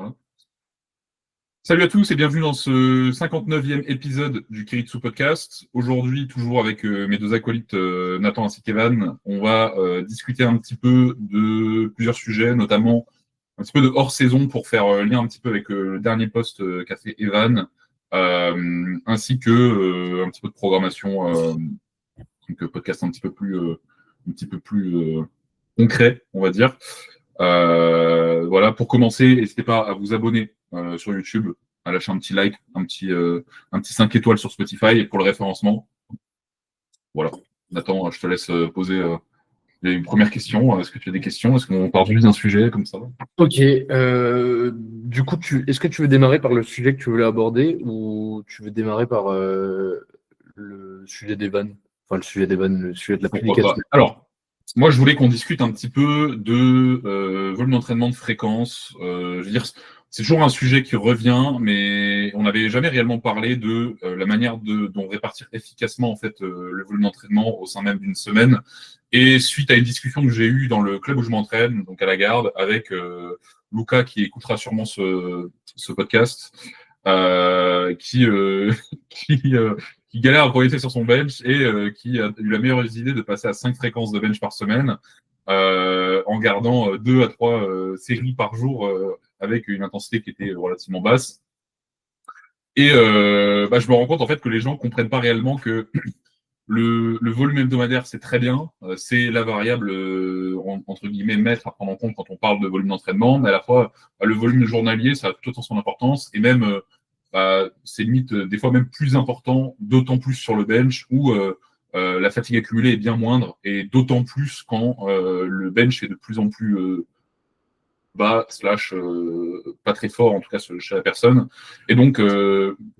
Voilà. Salut à tous et bienvenue dans ce 59e épisode du Kiritsu Podcast. Aujourd'hui, toujours avec mes deux acolytes Nathan ainsi qu'Evan, on va discuter un petit peu de plusieurs sujets, notamment un petit peu de hors-saison pour faire lien un petit peu avec le dernier post qu'a fait Evan, ainsi que un petit peu de programmation, donc podcast un petit peu plus concret, on va dire. Voilà, pour commencer, n'hésitez pas à vous abonner sur YouTube, à lâcher un petit like, un petit 5 étoiles sur Spotify pour le référencement. Voilà. Nathan, je te laisse poser une première question. Est-ce que tu as des questions? Est-ce qu'on part juste d'un sujet comme ça? Ok. Du coup, est-ce que tu veux démarrer par le sujet que tu voulais aborder ou tu veux démarrer par le sujet des vannes? Enfin, le sujet des vannes, le sujet de la Pourquoi pas? publication. Alors, moi, je voulais qu'on discute un petit peu de volume d'entraînement, de fréquence. Je veux dire, c'est toujours un sujet qui revient, mais on n'avait jamais réellement parlé de la manière dont répartir efficacement en fait le volume d'entraînement au sein même d'une semaine. Et suite à une discussion que j'ai eue dans le club où je m'entraîne, donc à la Garde, avec Luca qui écoutera sûrement ce podcast, qui qui galère à progresser sur son bench et qui a eu la meilleure idée de passer à 5 fréquences de bench par semaine en gardant 2 à 3 séries par jour avec une intensité qui était relativement basse. Et je me rends compte en fait que les gens comprennent pas réellement que le volume hebdomadaire, c'est très bien. C'est la variable, entre guillemets, maître à prendre en compte quand on parle de volume d'entraînement, mais à la fois, le volume journalier, ça a tout autant son importance, et même, c'est limite, des fois même plus important, d'autant plus sur le bench, où la fatigue accumulée est bien moindre, et d'autant plus quand le bench est de plus en plus bas, slash, pas très fort, en tout cas chez la personne. Et donc,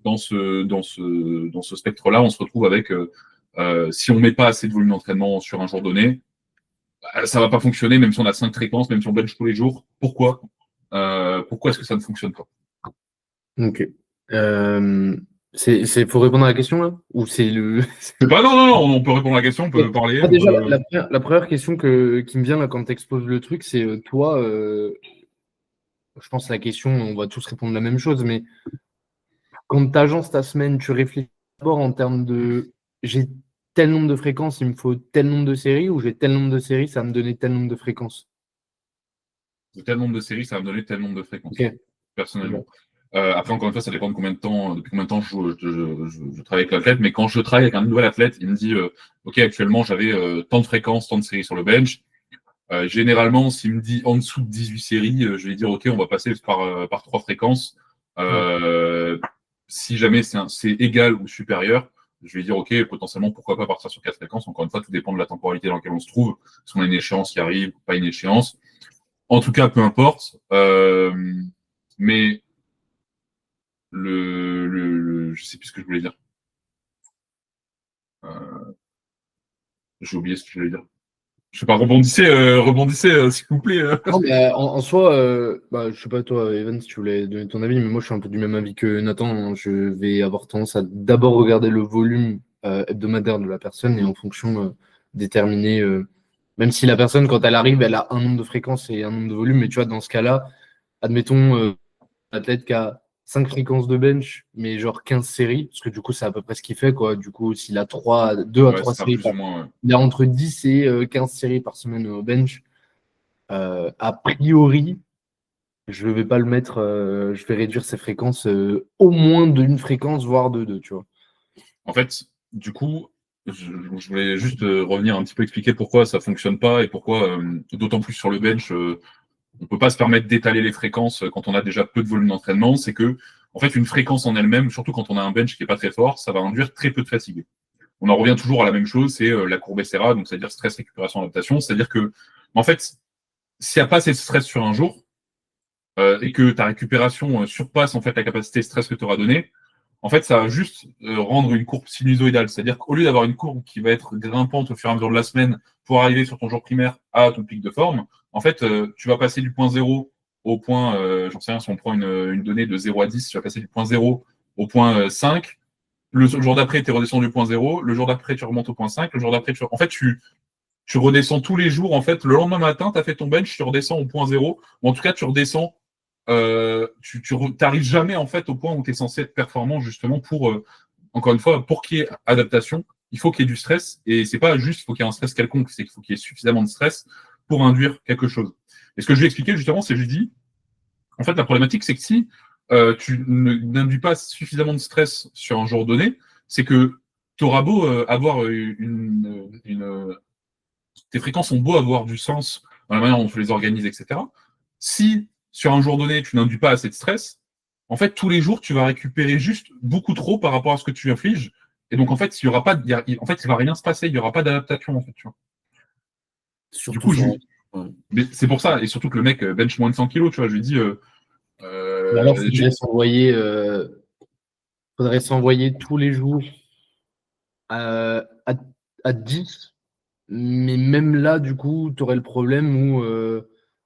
dans ce spectre-là, on se retrouve avec... si on met pas assez de volume d'entraînement sur un jour donné, ça va pas fonctionner, même si on a 5 fréquences, même si on bench tous les jours. Pourquoi est-ce que ça ne fonctionne pas? Ok. Faut répondre à la question là? Ou c'est le. Non, on peut répondre à la question, on peut parler. Déjà, la première question qui me vient là quand tu exposes le truc, c'est toi, je pense que la question, on va tous répondre la même chose, mais quand tu agences ta semaine, tu réfléchis d'abord en termes de j'ai tel nombre de fréquences, il me faut tel nombre de séries, ou j'ai tel nombre de séries, ça va me donner tel nombre de fréquences. Tel nombre de séries, ça va me donner tel nombre de fréquences, Ok. personnellement. Après, encore une fois, ça dépend de combien de temps, depuis combien de temps je travaille avec l'athlète, mais quand je travaille avec un nouvel athlète, il me dit OK, actuellement, j'avais tant de fréquences, tant de séries sur le bench. Généralement, s'il me dit en dessous de 18 séries, je vais dire OK, on va passer par 3 fréquences. Si jamais c'est égal ou supérieur, je vais dire OK, potentiellement, pourquoi pas partir sur 4 fréquences. Encore une fois, tout dépend de la temporalité dans laquelle on se trouve. Si on a une échéance qui arrive, pas une échéance. En tout cas, peu importe. Mais je sais plus ce que je voulais dire. J'ai oublié ce que je voulais dire. Je sais pas, rebondissez, s'il vous plaît. Non, mais en soi, je sais pas toi, Evan, si tu voulais donner ton avis, mais moi je suis un peu du même avis que Nathan, hein. Je vais avoir tendance à d'abord regarder le volume hebdomadaire de la personne et en fonction déterminer, même si la personne, quand elle arrive, elle a un nombre de fréquences et un nombre de volumes, mais tu vois, dans ce cas-là, admettons un athlète qui a 5 fréquences de bench, mais genre 15 séries, parce que du coup, c'est à peu près ce qu'il fait, quoi. Du coup, s'il a 2 à 3 séries, Plus ou moins, ouais. il a entre 10 et 15 séries par semaine au bench. A priori, je vais pas le mettre, je vais réduire ses fréquences au moins d'une fréquence, voire de deux, tu vois. En fait, du coup, je voulais juste revenir un petit peu expliquer pourquoi ça fonctionne pas et pourquoi, d'autant plus sur le bench, on peut pas se permettre d'étaler les fréquences quand on a déjà peu de volume d'entraînement. C'est que, en fait, une fréquence en elle-même, surtout quand on a un bench qui est pas très fort, ça va induire très peu de fatigue. On en revient toujours à la même chose, c'est la courbe SRA, donc c'est-à-dire stress, récupération, adaptation. C'est-à-dire que, en fait, s'il n'y a pas assez de stress sur un jour et que ta récupération surpasse en fait la capacité de stress que tu auras donné, en fait, ça va juste rendre une courbe sinusoïdale. C'est-à-dire qu'au lieu d'avoir une courbe qui va être grimpante au fur et à mesure de la semaine pour arriver sur ton jour primaire à ton pic de forme, en fait, tu vas passer du point 0 au point, j'en sais rien, si on prend une donnée de 0 à 10, tu vas passer du point 0 au point 5. Le jour d'après, tu es redescendu au point 0. Le jour d'après, tu remontes au point 5. Le jour d'après, en fait, tu redescends tous les jours. En fait, le lendemain matin, tu as fait ton bench, tu redescends au point 0. Ou en tout cas, tu redescends tu n'arrives jamais en fait au point où tu es censé être performant justement pour, encore une fois, pour qu'il y ait adaptation, il faut qu'il y ait du stress. Et c'est pas juste il faut qu'il y ait un stress quelconque, c'est qu'il faut qu'il y ait suffisamment de stress pour induire quelque chose. Et ce que je lui ai expliqué justement, c'est que je lui ai dit, en fait, la problématique, c'est que si tu n'induis pas suffisamment de stress sur un jour donné, c'est que tu auras beau avoir tes fréquences ont beau avoir du sens dans la manière dont tu les organises, etc. Si sur un jour donné, tu n'induis pas assez de stress, en fait, tous les jours, tu vas récupérer juste beaucoup trop par rapport à ce que tu infliges. Et donc, en fait, il y aura pas, en fait, il va rien se passer, il n'y aura pas d'adaptation, en fait. Tu vois. Du coup, mais c'est pour ça, et surtout que le mec bench moins de 100 kilos, tu vois, je lui dis. Alors, faudrait s'envoyer tous les jours à 10. Mais même là, du coup, tu aurais le problème où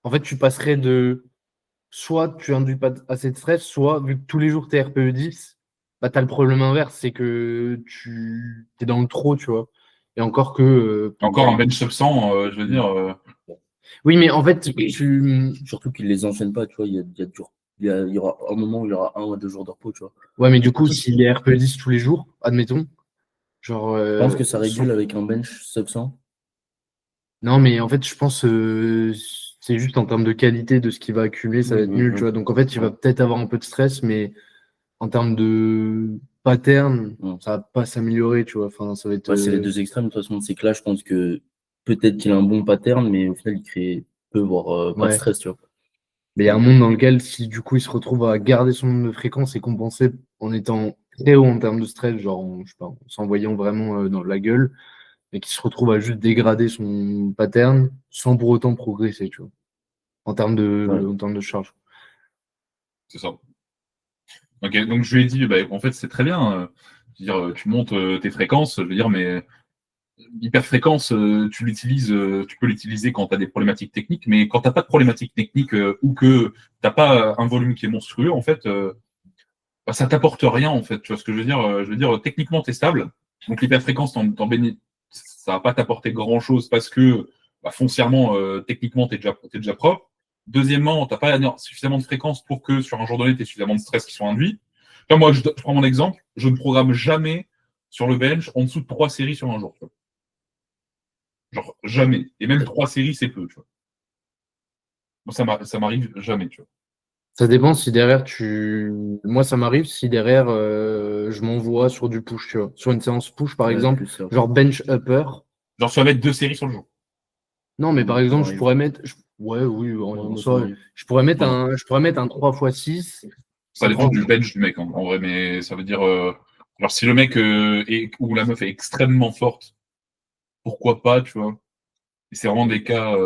en fait, tu passerais de soit tu induis pas assez de stress, soit vu que tous les jours tu es RPE 10, bah, tu as le problème inverse, c'est que tu es dans le trop, tu vois. Et encore que. Encore un bench sub 100, je veux dire. Oui, mais en fait, surtout qu'ils les enchaînent pas, tu vois. Il y aura un moment où il y aura 1 ou 2 jours de repos, tu vois. Ouais, mais du coup, s'il est RPE 10 tous les jours, admettons. Genre, je pense que ça régule avec un bench sub 100. Non, mais en fait, je pense c'est juste en termes de qualité de ce qu'il va accumuler, ça va être nul, tu vois. Donc en fait, il va peut-être avoir un peu de stress, mais en termes de pattern, ça va pas s'améliorer, tu vois. Enfin, ça va être. C'est les deux extrêmes, de toute façon. C'est que là, je pense que peut-être qu'il a un bon pattern, mais au final, il crée peu, voire pas de stress, tu vois. Mais il y a un monde dans lequel, si du coup, il se retrouve à garder son nombre de fréquences et compenser en étant très haut en termes de stress, genre, je sais pas, en s'envoyant vraiment dans la gueule, et qui se retrouve à juste dégrader son pattern sans pour autant progresser, tu vois, en termes de charge. C'est ça. Ok, donc je lui ai dit, bah, en fait, c'est très bien. Je veux dire, tu montes tes fréquences, je veux dire, mais hyperfréquence, tu peux l'utiliser quand tu as des problématiques techniques, mais quand tu n'as pas de problématiques techniques ou que tu n'as pas un volume qui est monstrueux, en fait, bah, ça t'apporte rien, en fait. Tu vois ce que je veux dire? Je veux dire, techniquement, tu es stable. Donc l'hyperfréquence, ça va pas t'apporter grand-chose parce que bah, foncièrement, techniquement, tu es déjà propre. Deuxièmement, tu n'as pas suffisamment de fréquences pour que sur un jour donné, tu aies suffisamment de stress qui soit induit. Enfin, moi, je prends mon exemple, je ne programme jamais sur le bench en dessous de 3 séries sur un jour. Tu vois. Genre, jamais. Et même 3 séries, c'est peu. Tu vois. Moi, ça m'arrive jamais. Tu vois. Ça dépend si derrière Moi, ça m'arrive si derrière je m'envoie sur du push, tu vois. Sur une séance push, par exemple, genre bench upper. Genre, tu vas mettre 2 séries sur le jour. Non, mais par exemple, je pourrais mettre. Ouais, oui, je pourrais mettre un 3x6. Ça dépend du bench du mec, en vrai, mais ça veut dire. Alors, si le mec ou la meuf est extrêmement forte, pourquoi pas, tu vois. Et c'est vraiment des cas.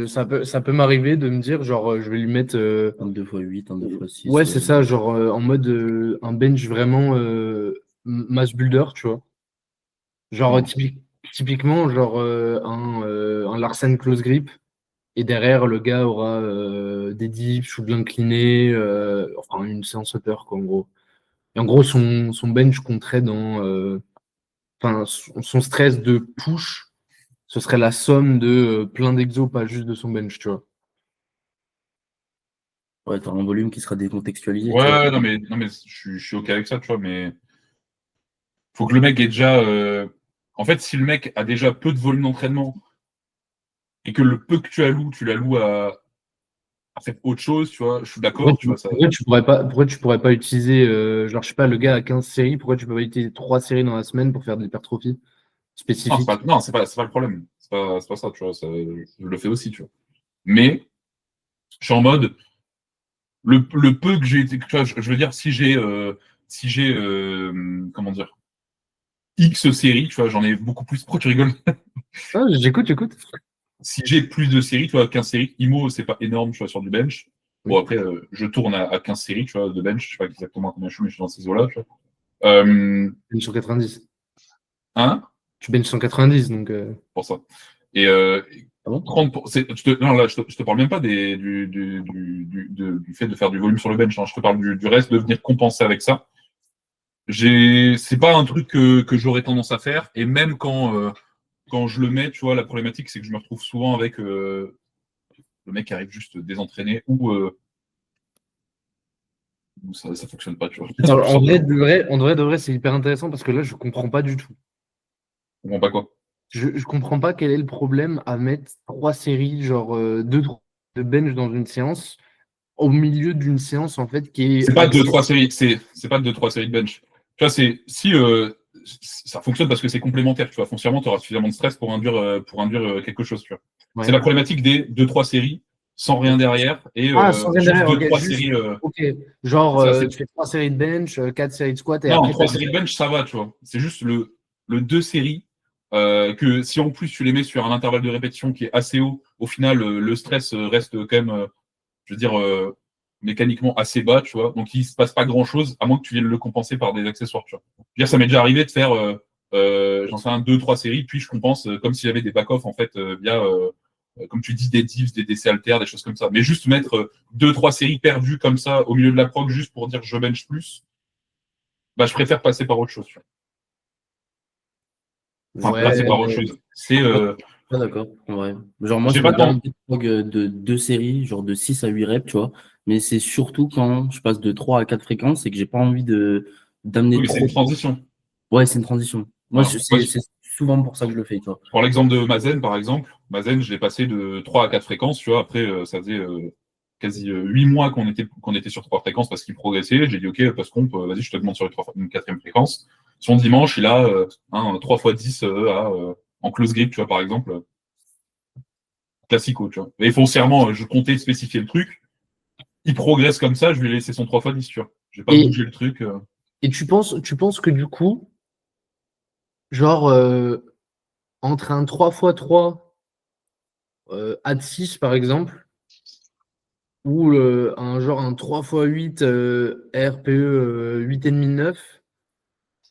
Ça peut m'arriver de me dire, genre, je vais lui mettre. Un 2x8, un 2x6. Ouais, c'est ça, genre, en mode un bench vraiment mass builder, tu vois. Genre, typiquement, genre, un Larsen close grip. Et derrière, le gars aura des dips ou de l'incliné, enfin une séance upper, quoi, en gros. Et en gros, son bench compterait dans. Enfin, son stress de push, ce serait la somme de plein d'exos, pas juste de son bench, tu vois. Ouais, t'as un volume qui sera décontextualisé. Ouais, non, mais je suis OK avec ça, tu vois, mais. Faut que le mec ait déjà. En fait, si le mec a déjà peu de volume d'entraînement et que le peu que tu l'alloues à faire autre chose, tu vois, je suis d'accord. Pourquoi tu pourrais pas utiliser, genre, je sais pas, le gars a 15 séries, pourquoi tu peux pas utiliser 3 séries dans la semaine pour faire de l'hypertrophie spécifique? Non, c'est pas le problème. C'est pas ça, tu vois. Je le fais aussi, tu vois. Mais je suis en mode. Le peu que j'ai été. Tu vois, je veux dire, si j'ai. Comment dire. X séries, tu vois, j'en ai beaucoup plus. Pourquoi tu rigoles? Ah, j'écoute. Si j'ai plus de séries, tu vois, 15 séries, IMO, c'est pas énorme, tu vois, sur du bench. Bon, après, je tourne à 15 séries, tu vois, de bench. Je sais pas exactement combien je suis, mais je suis dans ces eaux-là, tu vois. Bench 190. Hein? Tu bench 190, donc. Pour ça. Et 30 non, là, je te parle même pas du fait de faire du volume sur le bench. Hein. Je te parle du reste, de venir compenser avec ça. C'est pas un truc que j'aurais tendance à faire. Et même quand je le mets, tu vois, la problématique, c'est que je me retrouve souvent avec le mec qui arrive juste désentraîné ou ça fonctionne pas, tu vois. Alors, en vrai, de vrai, c'est hyper intéressant parce que là, je comprends pas du tout. On comprend pas quoi. Je comprends pas quel est le problème à mettre 3 séries, genre 2 de bench dans une séance, au milieu d'une séance en fait qui est C'est pas axée. 2-3 séries, c'est pas 2-3 séries de bench. Tu vois, si ça fonctionne parce que c'est complémentaire, tu vois. Foncièrement, tu auras suffisamment de stress pour induire quelque chose, tu vois. Ouais. C'est la problématique des 2-3 séries sans rien derrière et Sans rien juste derrière, ok, 2-3 séries. ok. Genre, Ça, c'est- tu fais 3 séries de bench, 4 séries de squat et Non, après, 3 séries de bench, ça va, tu vois. C'est juste le 2 séries que si en plus tu les mets sur un intervalle de répétition qui est assez haut, au final, le stress reste quand même, je veux dire, mécaniquement assez bas, tu vois. Donc il se passe pas grand-chose, à moins que tu viennes le compenser par des accessoires, tu vois. Je veux dire, ça m'est déjà arrivé de faire, j'en sais un, 2-3 séries, puis je compense comme s'il y avait des back-off, en fait, via, comme tu dis, des divs, des DC haltères, des choses comme ça. Mais juste mettre 2-3 séries perdues comme ça au milieu de la prog, juste pour dire je bench plus, bah, je préfère passer par autre chose, tu vois. Enfin, passer par autre chose. C'est. Pas d'accord, en vrai. Genre, moi, J'ai ça pas me de temps. permet de prog de 2 séries, genre de 6 à 8 reps, tu vois. Mais c'est surtout quand je passe de 3 à 4 fréquences et que j'ai pas envie d'amener Oui, mais c'est trop. une transition. Ouais, c'est une transition. Moi, Voilà. Moi, c'est souvent pour ça que je le fais, tu vois. pour l'exemple de Mazen, par exemple, Mazen, je l'ai passé de 3 à 4 fréquences, tu vois. Après, ça faisait quasi 8 mois qu'on était sur 3 fréquences parce qu'il progressait. J'ai dit, OK, parce qu'on vas-y, je te demande sur une quatrième fréquence. Son dimanche, il a 3 x 10 en close grip, tu vois, par exemple. Classico, tu vois. Et foncièrement, je comptais spécifier le truc. Il progresse comme ça, je lui ai laissé son 3 x 10, tu vois. J'ai pas Et, bougé le truc. et tu penses que du coup, genre, entre un 3x3 ad 6 par exemple, ou un 3x8 RPE 8,5-9,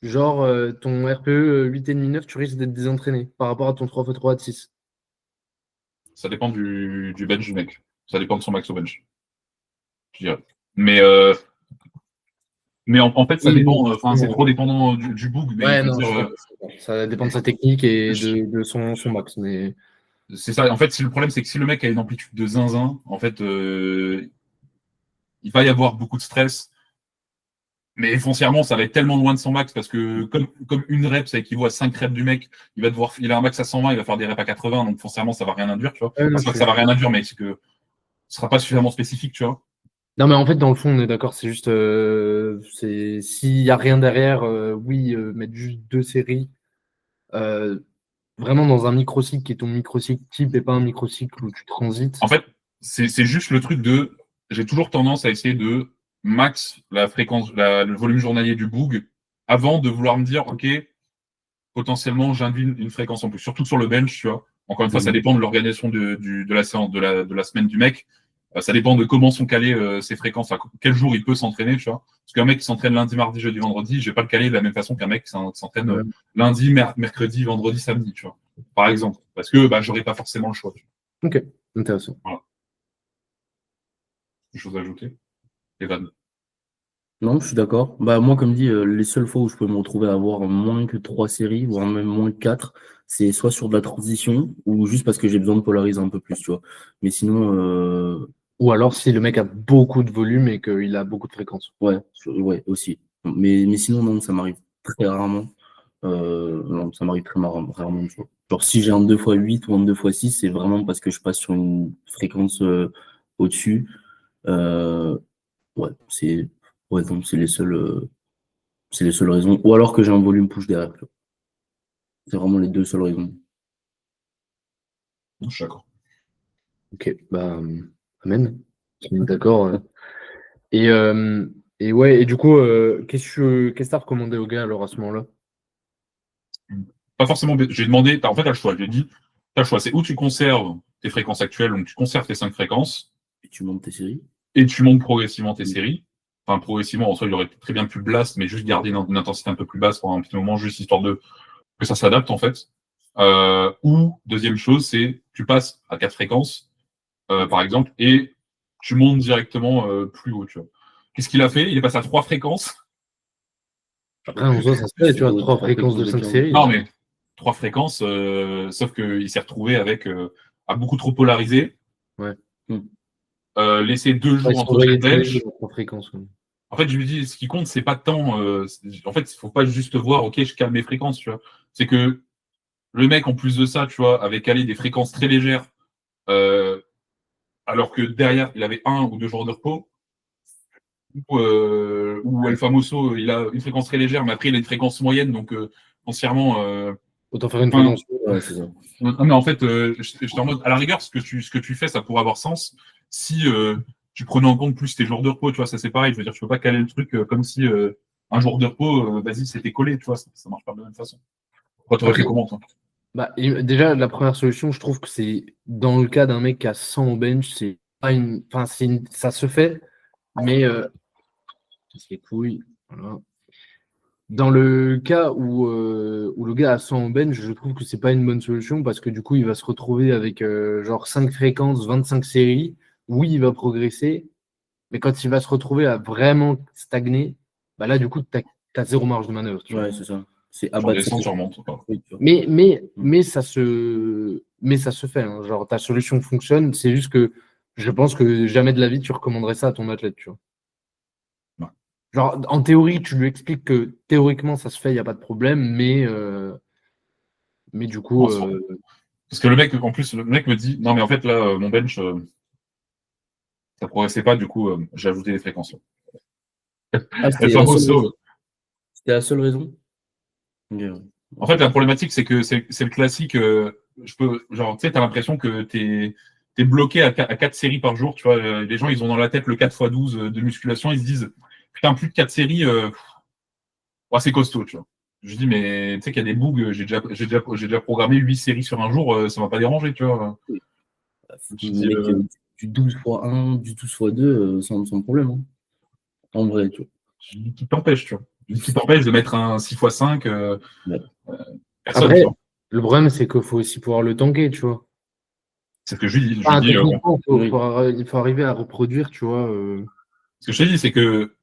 genre ton RPE 8,5-9, tu risques d'être désentraîné par rapport à ton 3x3 ad 6. Ça dépend du bench du mec. Ça dépend de son max au bench, je dirais. Mais, en fait, ça Oui, dépend. oui, Enfin, c'est trop dépendant du book. Mais ouais, je veux non, je suis dire, d'accord. Ça dépend de sa technique et je- de son max. Mais c'est ça. En fait, si le problème, c'est que si le mec a une amplitude de zinzin, en fait, il va y avoir beaucoup de stress. Mais foncièrement, ça va être tellement loin de son max parce que comme une rep, ça équivaut à 5 reps du mec, il a un max à 120, il va faire des reps à 80, donc foncièrement, ça va rien induire, tu vois. ouais, Enfin, non, c'est je pas que suis ça va d'accord. rien induire, mais c'est que ce sera pas suffisamment spécifique, tu vois. Non, mais en fait, dans le fond, on est d'accord. C'est juste, s'il y a rien derrière, oui, mettre juste 2 séries, euh, vraiment dans un microcycle qui est ton microcycle type et pas un microcycle où tu transites. En fait, c'est juste le truc de. J'ai toujours tendance à essayer de max la fréquence, le volume journalier du boog avant de vouloir me dire, OK, potentiellement, j'induis une fréquence en plus, surtout sur le bench, tu vois. Encore une fois, ça Mhm. dépend de l'organisation de la séance, de la semaine du mec. Ça dépend de comment sont calées ses fréquences, à quel jour il peut s'entraîner, tu vois. Parce qu'un mec qui s'entraîne lundi, mardi, jeudi, vendredi, je vais pas le caler de la même façon qu'un mec qui s'entraîne Ouais. lundi, mercredi, vendredi, samedi, tu vois. Par exemple. Parce que bah, j'aurais pas forcément le choix. Tu Ok, intéressant. vois. Voilà. Des choses à ajouter. Evan. Non, je suis d'accord. Bah, moi, comme dit, les seules fois où je peux me retrouver à avoir moins que 3 séries, voire même moins que 4, c'est soit sur de la transition ou juste parce que j'ai besoin de polariser un peu plus, tu vois. Mais sinon, Ou alors si le mec a beaucoup de volume et qu'il a beaucoup de fréquences. ouais, ouais, aussi. Mais sinon, non, ça m'arrive très rarement. Non, ça m'arrive très rarement, tu vois. Genre, si j'ai un 2x8 ou un 2x6, c'est vraiment parce que je passe sur une fréquence au-dessus. Euh, ouais, ouais, donc c'est les seules raisons. Ou alors que j'ai un volume push derrière, tu vois. C'est vraiment les deux seules raisons. Je suis d'accord. Ok, bah, amen. On est d'accord. Et, euh, et ouais, et du coup, qu'est-ce que t'as recommandé au gars alors à ce moment-là? Pas forcément. J'ai demandé, en fait, t'as le choix. J'ai dit, t'as le choix. C'est où tu conserves tes fréquences actuelles, donc tu conserves tes 5 fréquences, Et tu montes tes séries. et tu montes progressivement tes Mm. séries. Enfin, progressivement, en soi, il aurait très bien pu blast, mais juste garder une intensité un peu plus basse pendant un petit moment, juste histoire de que ça s'adapte, en fait. Ou, deuxième chose, c'est tu passes à 4 fréquences, par exemple, et tu montes directement plus haut, tu vois. Qu'est-ce qu'il a fait? Il est passé à 3 fréquences. Après, en soi, ça se fait, tu vois, 3 fréquences de De 5 15. séries. Non, mais 3 fréquences, sauf qu'il s'est retrouvé avec à beaucoup trop polariser, Ouais. Mm. laisser 2 Ouais, jours ils sont entre chaque envoyés tous les bench. deux en 3 fréquences. Ouais. En fait, je lui dis, ce qui compte, c'est pas tant. En fait, il faut pas juste voir, ok, je calme mes fréquences, tu vois. C'est que le mec, en plus de ça, tu vois, avait calé des fréquences très légères, alors que derrière, il avait 1 ou 2 jours de repos. Ou El Famoso, il a une fréquence très légère, mais après, il a une fréquence moyenne, donc foncièrement. Autant faire une Enfin, fréquence. Ouais, c'est ça. Non, mais en fait, j'étais en mode, à la rigueur, ce que tu fais, ça pourrait avoir sens si tu prenais en compte plus tes jours de repos, tu vois, ça c'est pareil, je veux dire, tu peux pas caler le truc comme si un jour de repos, vas-y, c'était collé, tu vois, ça marche pas de la même façon. Toi, t'aurais fait comment, toi? Bah, déjà, la première solution, je trouve que c'est dans le cas d'un mec qui a 100 au bench, c'est pas une. Enfin, ça se fait, mais. C'est les couilles. Voilà. Dans le cas où le gars a 100 au bench, je trouve que c'est pas une bonne solution parce que du coup, il va se retrouver avec genre 5 fréquences, 25 séries. Oui, il va progresser, mais quand il va se retrouver à vraiment stagner, bah là, du coup, tu as zéro marge de manœuvre. Tu vois. Ouais, c'est ça. C'est Tu abattre. redescends, tu remontes. Oui, tu vois. Mais ça se fait. Hein. Genre, ta solution fonctionne. C'est juste que je pense que jamais de la vie tu recommanderais ça à ton athlète. Tu vois. Ouais. Genre, en théorie, tu lui expliques que théoriquement ça se fait, il n'y a pas de problème, mais du coup. Parce que le mec, en plus, le mec me dit, non, mais en fait, là, mon bench, ça progressait pas, du coup, j'ai ajouté des fréquences. Ah, El c'était Famoso. la seule raison? Ok, ouais. En fait, la problématique, c'est que c'est le classique. Genre, tu sais, t'as l'impression que t'es bloqué à 4 séries par jour. Tu vois, les gens, ils ont dans la tête le 4x12 de musculation. Ils se disent, putain, plus de 4 séries, ouais, c'est costaud, tu vois. Je dis, mais tu sais qu'il y a des bugs. J'ai déjà programmé 8 séries sur un jour. Ça m'a pas dérangé, tu vois. Je dis, Mec, du 12x1, du 12x2, sans problème. Hein. En vrai, tu vois. qui t'empêche, tu vois. Qui t'empêche de mettre un 6x5. Ouais. Personne, Après, tu vois. le problème, c'est qu'il faut aussi pouvoir le tanker, tu vois. C'est ce que je lui dis. Enfin, techniquement, oui. il faut arriver à reproduire, tu vois. Ce que je t'ai dit,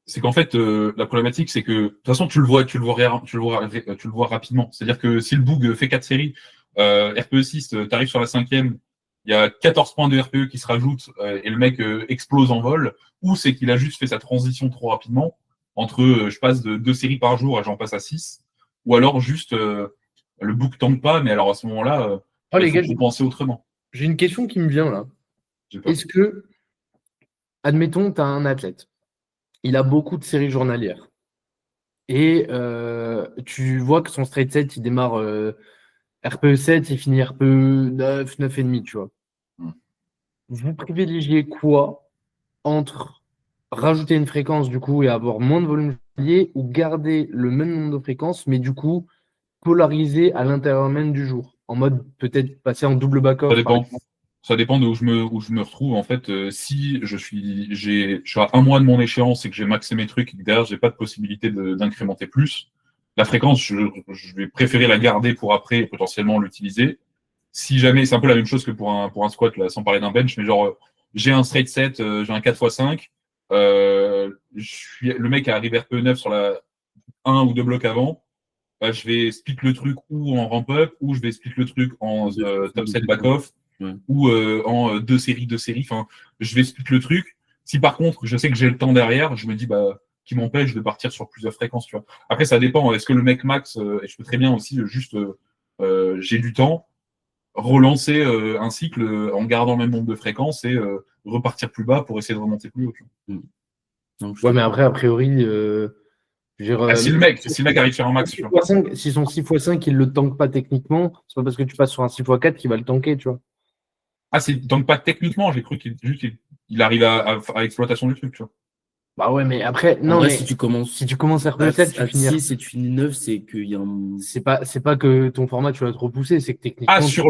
c'est qu'en fait, la problématique, c'est que de toute façon, tu le vois rapidement. C'est-à-dire que si le bug fait 4 séries, RPE 6, tu arrives sur la 5e, il y a 14 points de RPE qui se rajoutent et le mec explose en vol, ou c'est qu'il a juste fait sa transition trop rapidement entre je passe de 2 séries par jour et j'en passe à 6, ou alors juste le bug tank pas, mais alors à ce moment-là, Oh, il les faut gars, compenser autrement. j'ai une question qui me vient là. J'ai peur. Est-ce que, admettons, tu as un athlète, il a beaucoup de séries journalières. Et tu vois que son straight set, il démarre RPE 7, il finit RPE 9, 9,5, tu vois. Hmm. Vous privilégiez quoi entre rajouter une fréquence du coup et avoir moins de volume journalier ou garder le même nombre de fréquences, mais du coup polariser à l'intérieur même du jour, en mode peut-être passer en double Ça back-off par dépend. exemple. Ça dépend de où je me retrouve. En fait, si je suis à un mois de mon échéance et que j'ai maxé mes trucs et que derrière, j'ai pas de possibilité d'incrémenter plus, la fréquence, je vais préférer la garder pour après et potentiellement l'utiliser. Si jamais, c'est un peu la même chose que pour un squat, là, sans parler d'un bench, mais genre, j'ai un straight set, j'ai un 4x5, le mec arrive RPE 9 sur la 1 ou 2 blocs avant, bah, je vais split le truc ou en ramp-up, ou je vais split le truc en top set back-off, Ouais. ou en deux séries. Enfin, je vais split le truc. Si par contre, je sais que j'ai le temps derrière, je me dis, bah, qui m'empêche de partir sur plusieurs fréquences, tu vois. Après, ça dépend. Est-ce que le mec max, et je peux très bien aussi juste, j'ai du temps, relancer un cycle en gardant le même nombre de fréquences et repartir plus bas pour essayer de remonter plus haut. Tu vois. Donc, Ouais, mais après, a priori, Si le mec arrive sur un max, tu vois. si son 6x5, il le tank pas techniquement, c'est pas parce que tu passes sur un 6x4 qu'il va le tanker, tu vois. Ah, c'est donc pas techniquement, j'ai cru qu'il arrive à exploitation du truc, tu vois. Bah ouais, mais après, en non, vrai, mais si tu commences si tu commences RP7, tu à finis 6 et tu finis 9, c'est qu'il y a un. C'est pas que ton format, tu l'as trop poussé, c'est que techniquement. Ah, tu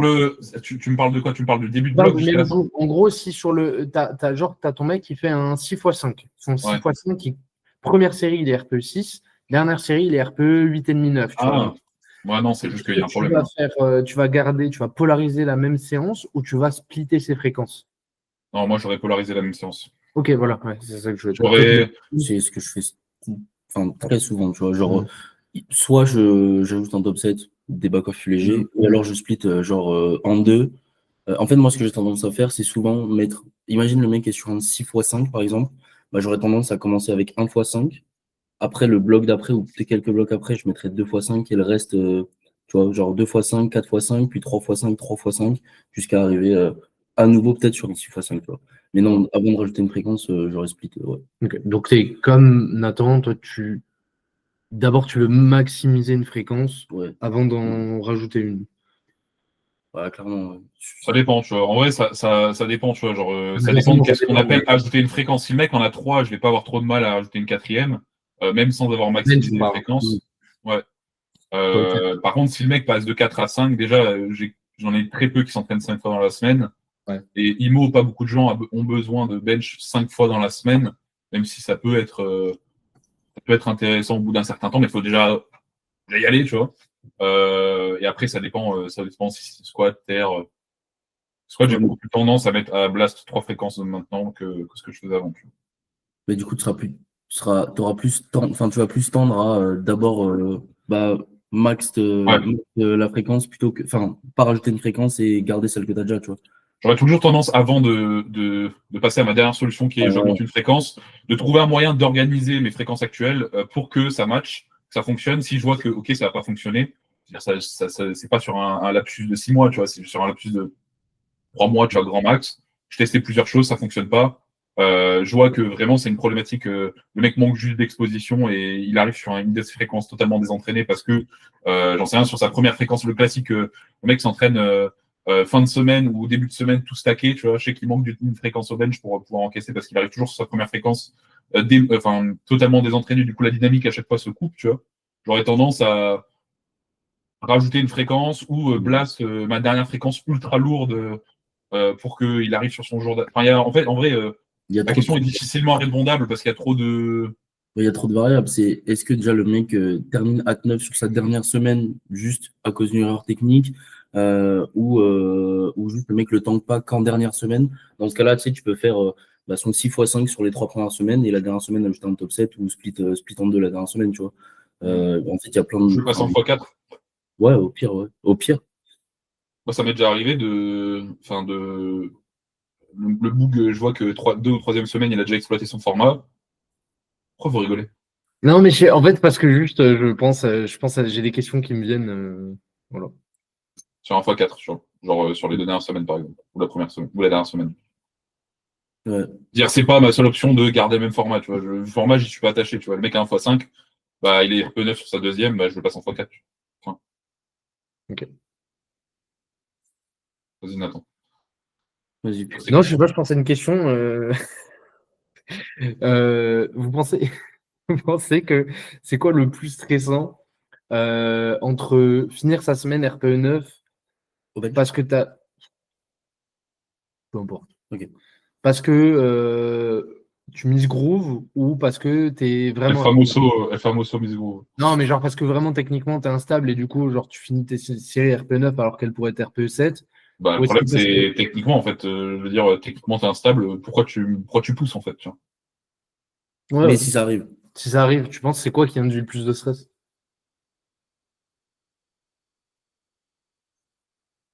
me parles de quoi? Tu me parles du début de Bah, bloc mais jusqu'à la fin? en gros, si sur le. T'as ton mec qui fait un 6x5. Son 6x5, première série, il est RPE 6. Dernière série, il est RPE 8,5, 9. Tu vois. Ouais, non, c'est juste qu'il y a un Tu problème. vas faire, tu vas garder, tu vas polariser la même séance ou tu vas splitter ses fréquences. Non, moi, j'aurais polarisé la même séance. Ok, voilà, ouais, c'est ça que je veux dire. C'est ce que je fais très souvent, tu vois. Genre, soit j'ajoute un top set, des back-off plus légers, ou alors je split en deux. En fait, moi, ce que j'ai tendance à faire, c'est souvent mettre. Imagine le mec est sur un 6x5, par exemple. j'aurais tendance à commencer avec 1 x 5. Après, le bloc d'après, ou peut-être quelques blocs après, je mettrais 2 x 5 et le reste, tu vois, genre 2 x 5, 4 x 5, puis 3 x 5, 3 x 5, jusqu'à arriver à nouveau peut-être sur un 6 x 5, tu vois. Mais non, avant de rajouter une fréquence, j'aurais split, ouais. Ok. Donc, tu es comme Nathan, toi, d'abord, tu veux maximiser une fréquence Ouais, avant d'en rajouter une. ouais, clairement. Ouais. Ça dépend, tu vois. En vrai, ça dépend, tu vois. Genre, ça dépend Forcément, de ça qu'est-ce qu'on dépend, appelle mais- ajouter une fréquence. Si le mec en a trois, je vais pas avoir trop de mal à ajouter une quatrième, même sans avoir Bench, maximisé on les parle. fréquences. Ouais. Ok. Par contre, si le mec passe de 4 à 5, déjà, j'en ai très peu qui s'entraînent 5 fois dans la semaine. Ouais. Et IMO, pas beaucoup de gens ont besoin de bench 5 fois dans la semaine, même si ça peut être intéressant au bout d'un certain temps, mais il faut déjà y aller, tu vois. Et après, ça dépend si c'est squat, terre. Squat, j'ai Ouais, beaucoup plus tendance à mettre à blast 3 fréquences maintenant que ce que je faisais avant. Tu vois. mais du coup, t'auras plus enfin, tu vas plus tendre à d'abord max, Ouais. la fréquence plutôt que, enfin, pas rajouter une fréquence et garder celle que tu as déjà, tu vois. J'aurais toujours tendance, avant de passer à ma dernière solution qui est j'augmente une fréquence, de trouver un moyen d'organiser mes fréquences actuelles pour que ça matche, que ça fonctionne. Si je vois que ok, ça va pas fonctionner, c'est pas sur un lapsus de 6 mois, tu vois, c'est sur un lapsus de 3 mois, tu vois, grand max. Je testais plusieurs choses, ça fonctionne pas. Je vois que vraiment c'est une problématique. Le mec manque juste d'exposition et il arrive sur une fréquence totalement désentraînée parce que j'en sais rien sur sa première fréquence, le classique, le mec s'entraîne fin de semaine ou début de semaine tout stacké, tu vois. Je sais qu'il manque d'une fréquence au bench pour pouvoir encaisser parce qu'il arrive toujours sur sa première fréquence, totalement désentraîné. Du coup, la dynamique à chaque fois se coupe, tu vois. J'aurais tendance à rajouter une fréquence ou blast ma dernière fréquence ultra lourde pour qu'il arrive sur son jour. Enfin, en fait, en vrai, Il y a la trop question est de, difficilement répondable parce qu'il y a trop de. il y a trop de variables. C'est, est-ce que déjà le mec termine at 9 sur sa dernière semaine juste à cause d'une erreur technique, ou juste le mec le tank pas qu'en dernière semaine. Dans ce cas-là, tu sais, tu peux faire son 6 x 5 sur les 3 premières semaines et la dernière semaine ajouter un top 7 ou split en deux la dernière semaine, tu vois. En fait, il y a plein de. Je le passe en x4. Ouais, au pire, ouais. Au pire. Moi, ça m'est déjà arrivé de. Enfin, de. Le bug, je vois que 2 ou 3e semaine, il a déjà exploité son format. Pourquoi vous rigolez? Non, mais en fait, parce que juste, j'ai des questions qui me viennent. Voilà. Sur un x4, genre sur les 2 dernières semaines, par exemple. Ou la première semaine. Ou la dernière semaine. Ouais. Dire, c'est pas ma seule option de garder le même format, tu vois. Le format, j'y suis pas attaché, tu vois. Le mec a un x5, bah, il est RP9 sur sa deuxième, bah, je le passe en x4. Enfin, Ok. vas-y, Nathan. Vas-y. Non, je sais pas, je pensais à une question. Vous pensez, vous pensez que c'est quoi le plus stressant entre finir sa semaine RPE9 Au bench. parce que t'as. Peu importe. Ok. Parce que tu mises groove ou parce que t'es El vraiment. famoso, El famoso Mizugu. Non, mais genre parce que vraiment techniquement t'es instable et du coup, genre tu finis tes séries RPE9 alors qu'elle pourrait être RPE7. Bah, le Ou est-ce que problème, parce que. c'est techniquement, en fait, je veux dire, techniquement, t'es instable. Pourquoi tu pousses, en fait, tu vois. Ouais, Mais ok. si ça arrive. Si ça arrive, tu penses c'est quoi qui induit le plus de stress?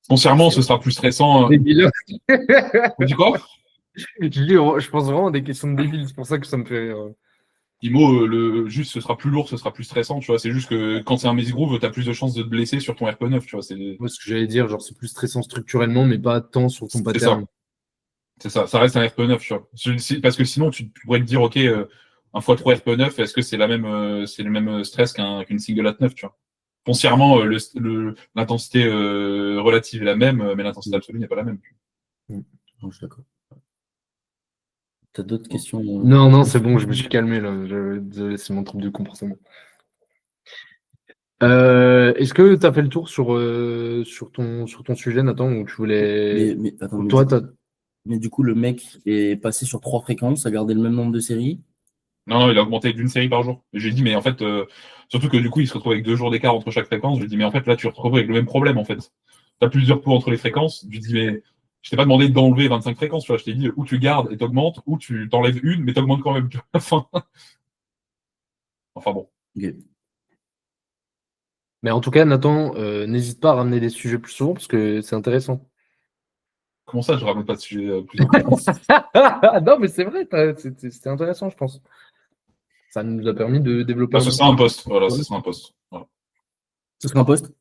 Foncièrement, ce sera plus stressant. Débile. Vous dites quoi? Je pense vraiment à des questions de débiles, c'est pour ça que ça me fait rire. Imo, juste, ce sera plus lourd, ce sera plus stressant, tu vois. C'est juste que quand c'est un Maze Groove, t'as plus de chances de te blesser sur ton RP9, tu vois. Moi, ce que j'allais dire, genre c'est plus stressant structurellement, mais pas tant sur ton C'est ça. pattern. C'est ça. Ça reste un RP9, tu vois. Parce que sinon, tu pourrais te dire, OK, un x3 RP9, est-ce que c'est le même stress qu'une single at 9, tu vois. Foncièrement, l'intensité relative est la même, mais l'intensité absolue n'est pas la même. Non, je suis d'accord. T'as d'autres questions? Non, non, c'est bon, je me suis calmé là. Désolé, c'est mon trouble de comportement. Est-ce que tu as fait le tour sur ton sujet, Nathan, où tu voulais. Mais attends, Ou toi, mais du coup, le mec est passé sur 3 fréquences, a gardé le même nombre de séries. Non, non, il a augmenté d'une série par jour. Et j'ai dit, mais en fait, surtout que du coup, il se retrouve avec 2 jours d'écart entre chaque fréquence. Je lui ai dit, mais en fait, là, tu te retrouves avec le même problème, en fait. Tu as plusieurs pots entre les fréquences. Je lui ai dit, mais je t'ai pas demandé d'enlever 25 fréquences, tu vois. Je t'ai dit, ou tu gardes et t'augmentes, ou tu t'enlèves une, mais t'augmentes quand même. Tu vois. Enfin bon. Ok. Mais en tout cas, Nathan, n'hésite pas à ramener des sujets plus souvent parce que c'est intéressant. Comment ça, je ramène pas de sujet plus important? Non, mais c'est vrai, c'était intéressant, je pense. Ça nous a permis de développer Ce sera un post. Voilà, ce sera un post. Voilà. Ce serait un post?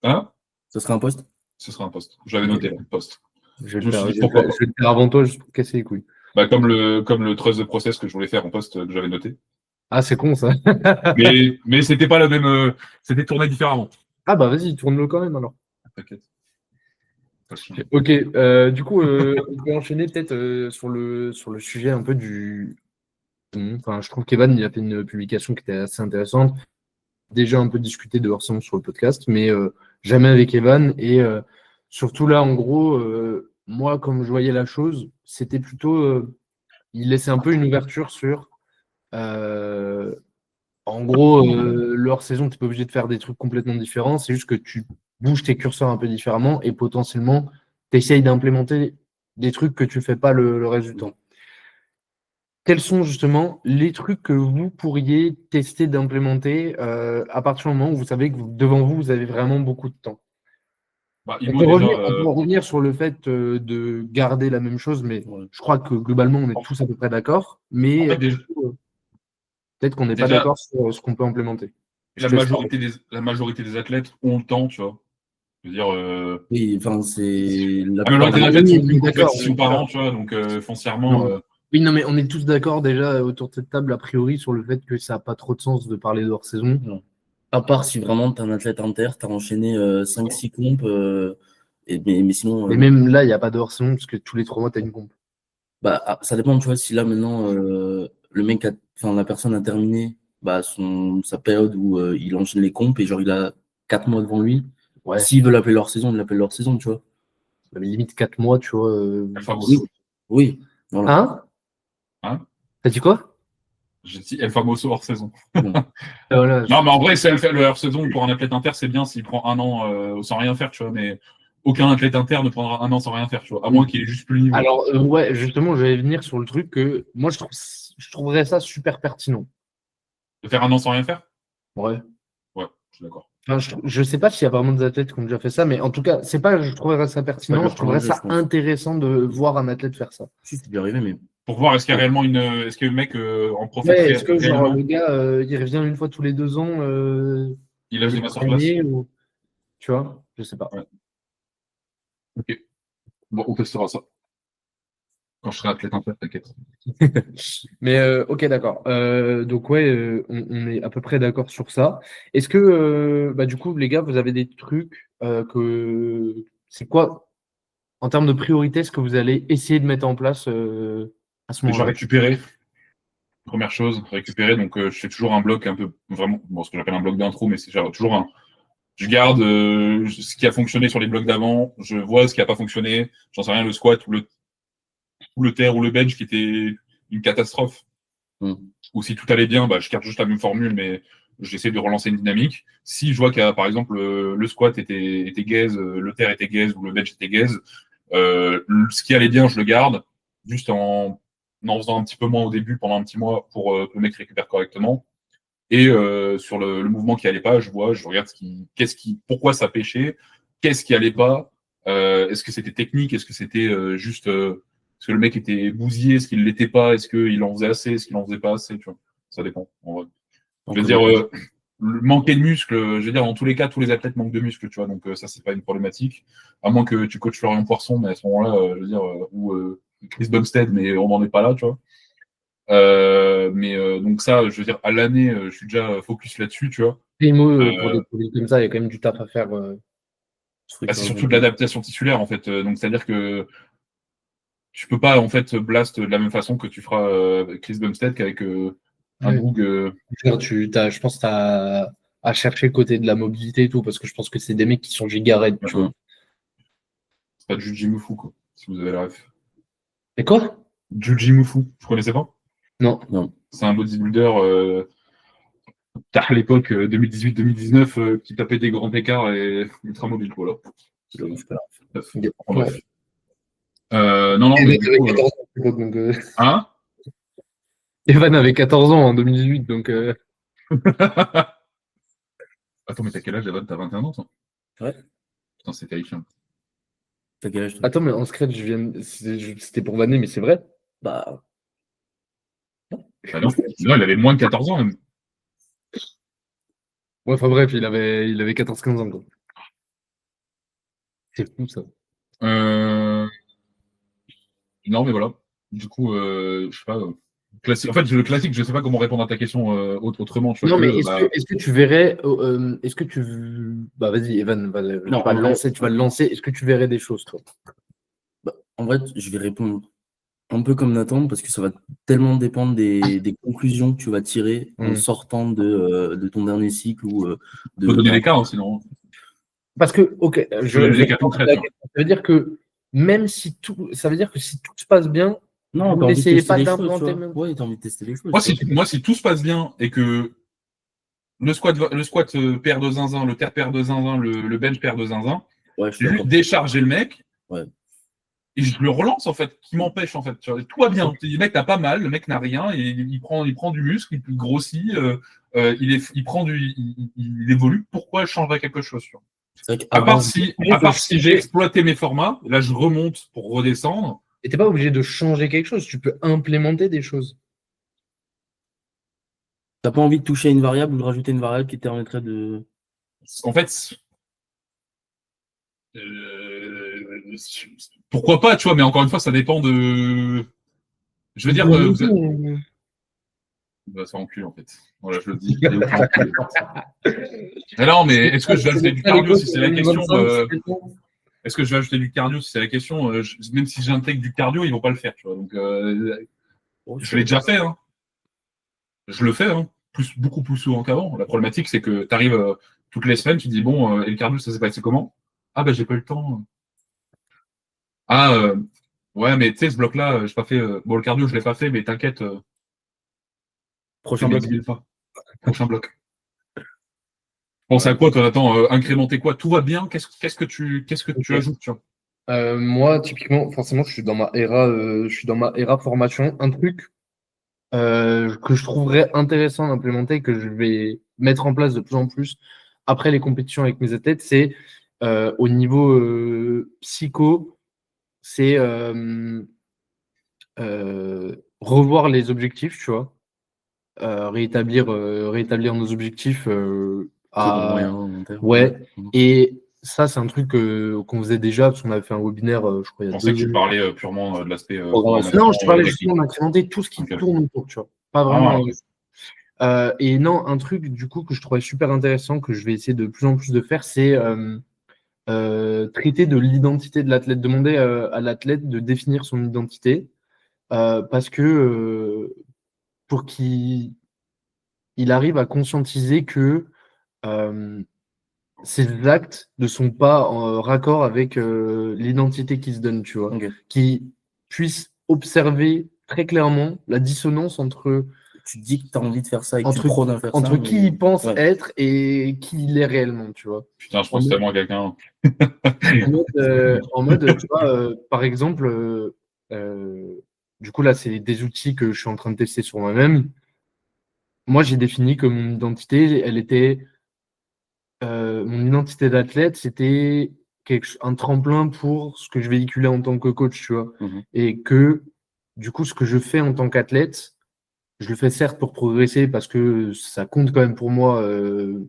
Hein? Ce serait un post? Ce sera un post. J'avais noté le post. Je vais Je me suis dit je pourquoi vais pas. le faire avant toi juste pour casser les couilles. Bah, comme le trust de process que je voulais faire en post que j'avais noté. Ah, c'est con ça. Mais c'était pas la même. C'était tourné différemment. Ah, bah vas-y, tourne-le quand même alors. T'inquiète. Ok, du coup, on peut enchaîner peut-être sur le sujet un peu du. Enfin, je trouve qu'Evan, il a fait une publication qui était assez intéressante. Déjà un peu discuté de hors-séance sur le podcast, mais jamais avec Evan. Et surtout là, en gros, moi, comme je voyais la chose, c'était plutôt. Il laissait un peu une ouverture sur. En gros, le hors-saison, tu n'es pas obligé de faire des trucs complètement différents. C'est juste que tu bouges tes curseurs un peu différemment et potentiellement, tu essayes d'implémenter des trucs que tu ne fais pas le reste du temps. Quels sont justement les trucs que vous pourriez tester d'implémenter à partir du moment où vous savez que devant vous, vous avez vraiment beaucoup de temps? Bah, On Imo, peut déjà. revenir sur le fait de garder la même chose, mais je crois que globalement, on est tous à peu près d'accord. Mais En fait, peut-être qu'on n'est pas déjà, d'accord sur ce qu'on peut implémenter. la majorité des athlètes ont le temps, tu vois. Je veux dire, Oui, enfin, c'est la la majorité des plupart. athlètes Oui, font on est une d'accord, compétition par an, tu vois, donc foncièrement. Non. Oui, non, mais on est tous d'accord déjà autour de cette table, a priori, sur le fait que ça n'a pas trop de sens de parler de hors-saison. Non. À part si vraiment t'es un athlète inter, t'as enchaîné 5-6 compes, mais sinon, Mais même là, il n'y a pas de hors-saison, parce que tous les 3 mois, tu as une comp. ça dépend, tu vois, si là maintenant le mec la personne a terminé sa période où il enchaîne les compes et genre il a 4 mois devant lui, Ouais. s'il veut l'appeler leur saison, il l'appelle leur saison, tu vois. Mais limite 4 mois, tu vois. Oui, voilà. Hein? Hein? T'as dit quoi? J'ai dit El Famoso hors saison. Voilà, Non, mais en vrai, si elle fait le hors saison pour un athlète inter, c'est bien s'il prend un an sans rien faire, tu vois, mais aucun athlète inter ne prendra un an sans rien faire, tu vois, à moins qu'il ait juste plus le niveau. Alors, ouais, justement, je vais venir sur le truc que moi, je trouverais ça super pertinent. De faire un an sans rien faire? Ouais. Ouais, je suis d'accord. Enfin, je sais pas s'il y a vraiment des athlètes qui ont déjà fait ça, mais en tout cas, c'est pas que je trouverais ça pertinent, je trouverais ça intéressant de voir un athlète faire ça. Si, c'est bien arrivé, mais. Pour voir, est-ce qu'il y a réellement est-ce que le mec en profite Ouais, est-ce que genre, réellement? le gars, il revient une fois tous les 2 ans, Il a des il est masterclass. ou... Tu vois, je sais pas. Ouais. Ok. Bon, on testera ça. Quand je serai athlète inter, t'inquiète. Mais ok, d'accord. Donc ouais, on est à peu près d'accord sur ça. Est-ce que, du coup, les gars, vous avez des trucs que... C'est quoi, en termes de priorité, ce que vous allez essayer de mettre en place à ce Déjà moment-là? récupérer. Première chose, récupérer. Donc, je fais toujours un bloc un peu, vraiment, bon, ce que j'appelle un bloc d'intro, mais c'est toujours un. Je garde ce qui a fonctionné sur les blocs d'avant, je vois ce qui n'a pas fonctionné, j'en sais rien, le squat ou le terre ou le bench qui était une catastrophe. Ou si tout allait bien, je garde juste la même formule, mais j'essaie de relancer une dynamique. Si je vois qu'il y a, par exemple, le squat était gaze, le terre était gaze ou le bench était gaze, ce qui allait bien, je le garde, juste en faisant un petit peu moins au début pendant un petit mois pour que le mec récupère correctement. Et sur le mouvement qui allait pas, je regarde pourquoi ça pêchait, qu'est-ce qui allait pas, est-ce que c'était technique, est-ce que c'était juste est-ce que le mec était bousillé, est-ce qu'il l'était pas, est-ce qu'il en faisait assez, est-ce qu'il en faisait pas assez, tu vois. Ça dépend, en vrai. Je veux dire, manquer de muscle, je veux dire, dans tous les cas, tous les athlètes manquent de muscle, tu vois, donc ça, c'est pas une problématique. À moins que tu coaches Florian Poisson, mais à ce moment-là, je veux dire, ou Chris Bumstead, mais on n'en est pas là, tu vois. Donc ça, je veux dire, à l'année, je suis déjà focus là-dessus, tu vois. Primo, pour des produits comme ça, il y a quand même du taf à faire. C'est surtout de l'adaptation tissulaire, en fait. Donc, c'est-à-dire que tu peux pas, en fait, blast de la même façon que tu feras avec Chris Bumstead qu'avec un Boog. Je pense que tu as à chercher le côté de la mobilité et tout, parce que je pense que c'est des mecs qui sont giga raides, tu vois. C'est pas Jujimufu, quoi, si vous avez la ref. Et quoi? Jujimufu, vous connaissez pas? Non. C'est un bodybuilder à l'époque 2018-2019 qui tapait des grands écarts et ultra mobile, voilà. Bref. Non, mais du coup, 14 ans, donc, hein? Evan avait 14 ans en 2018, donc. Attends, mais t'as quel âge, Evan? T'as 21 ans, toi? Ouais. Putain, c'est terrifiant. T'as quel âge, toi? Attends, mais en scratch, c'était pour vanner, mais c'est vrai. Bah, Bah non. Non, il avait moins de 14 ans, même. Ouais, enfin bref, il avait 14-15 ans, quoi. C'est fou, ça. Non, mais voilà. Du coup, je sais pas. Classique. En fait, le classique, je sais pas comment répondre à ta question autrement. Tu vois, Non, mais bah, est-ce que tu verrais, bah vas-y, Evan, Non, tu vas en le vrai, lancer, tu vas le lancer. Est-ce que tu verrais des choses, toi? bah, en vrai, je vais répondre un peu comme Nathan, parce que ça va tellement dépendre des conclusions que tu vas tirer en Mm. sortant de ton dernier cycle ou faut de donner ta... les cas, hein, sinon. Parce que, ok, Faut donner je les cas reprends concrets, la tu vois. question. Ça veut dire que même si tout, ça veut dire que si tout se passe bien, Non, vous t'as envie de n'essayez tester pas des choses, tu d'implanter vois. même. Ouais, t'as envie de tester des choses, tu vois. Moi, si tout se passe bien et que le squat perd de zinzin, le terre perd de zinzin, le bench perd de zinzin, Ouais, je suis j'ai juste d'accord. déchargé le mec Ouais. et je le relance, en fait, qui m'empêche, en fait. Tu vois, tout va bien. Le mec n'a pas mal, le mec n'a rien, et il prend du muscle, il grossit, il prend il évolue. Pourquoi je changerais quelque chose, tu vois. C'est vrai qu'avant, À part si j'ai exploité mes formats, là, je remonte pour redescendre. Et t'es pas obligé de changer quelque chose, tu peux implémenter des choses. t'as pas envie de toucher à une variable ou de rajouter une variable qui te permettrait de... En fait, euh, pourquoi pas, tu vois, mais encore une fois, ça dépend de. Je veux dire, bah, c'est enculé, en fait. Voilà, je le dis. Il est enculé, en fait. Mais non, mais est-ce que je vais ajouter du cardio si c'est la question Est-ce que je vais ajouter du cardio si c'est la question Même si j'intègre du cardio, ils vont pas le faire, tu vois. Donc, Oh, je l'ai déjà fait, hein. Je le fais, hein. Beaucoup plus souvent qu'avant. La problématique, c'est que tu arrives toutes les semaines, tu dis, bon, et le cardio, ça s'est passé comment? Ah, bah, j'ai pas eu le temps. Ah, ouais, mais tu sais, ce bloc-là, j'ai pas fait. Bon, le cardio, je l'ai pas fait, mais t'inquiète, fais prochain mes bloc. 10 000 pas. Prochain bloc. Pense à quoi, toi, Nathan incrémenter quoi? Tout va bien? Qu'est-ce que tu Ok. ajoutes, tu vois? Moi, typiquement, forcément, je suis dans ma era formation. Un truc que je trouverais intéressant d'implémenter, que je vais mettre en place de plus en plus après les compétitions avec mes athlètes, c'est au niveau psycho, c'est revoir les objectifs, tu vois, rétablir nos objectifs Court, à moyen, long terme. ouais. Mhm. Et ça, c'est un truc qu'on faisait déjà parce qu'on avait fait un webinaire, je crois, il Je y a pensais que tu 2 ans. parlais purement de l'aspect Programmation. programmation Non, je te parlais technique. justement d'incrémenter tout ce qui Ok. tourne autour, tu vois. Pas Ah, vraiment. ok. Et non, un truc du coup que je trouvais super intéressant, que je vais essayer de plus en plus de faire, c'est traiter de l'identité de l'athlète, demander à l'athlète de définir son identité, parce que pour qu'il arrive à conscientiser que euh, ses actes ne sont pas en raccord avec l'identité qu'il se donne, tu vois. Ok. Qu'il puisse observer très clairement la dissonance entre Tu dis que tu as envie de faire ça et que tu entre, prônes à faire ça. entre qui il pense Ouais. être et qui il est réellement, tu vois. Putain, je En pense mode, tellement à quelqu'un. tu vois, par exemple, du coup, là, c'est des outils que je suis en train de tester sur moi-même. Moi, j'ai défini que mon identité, mon identité d'athlète, c'était un tremplin pour ce que je véhiculais en tant que coach, tu vois. Mhm. Et que, du coup, ce que je fais en tant qu'athlète, je le fais certes pour progresser parce que ça compte quand même pour moi,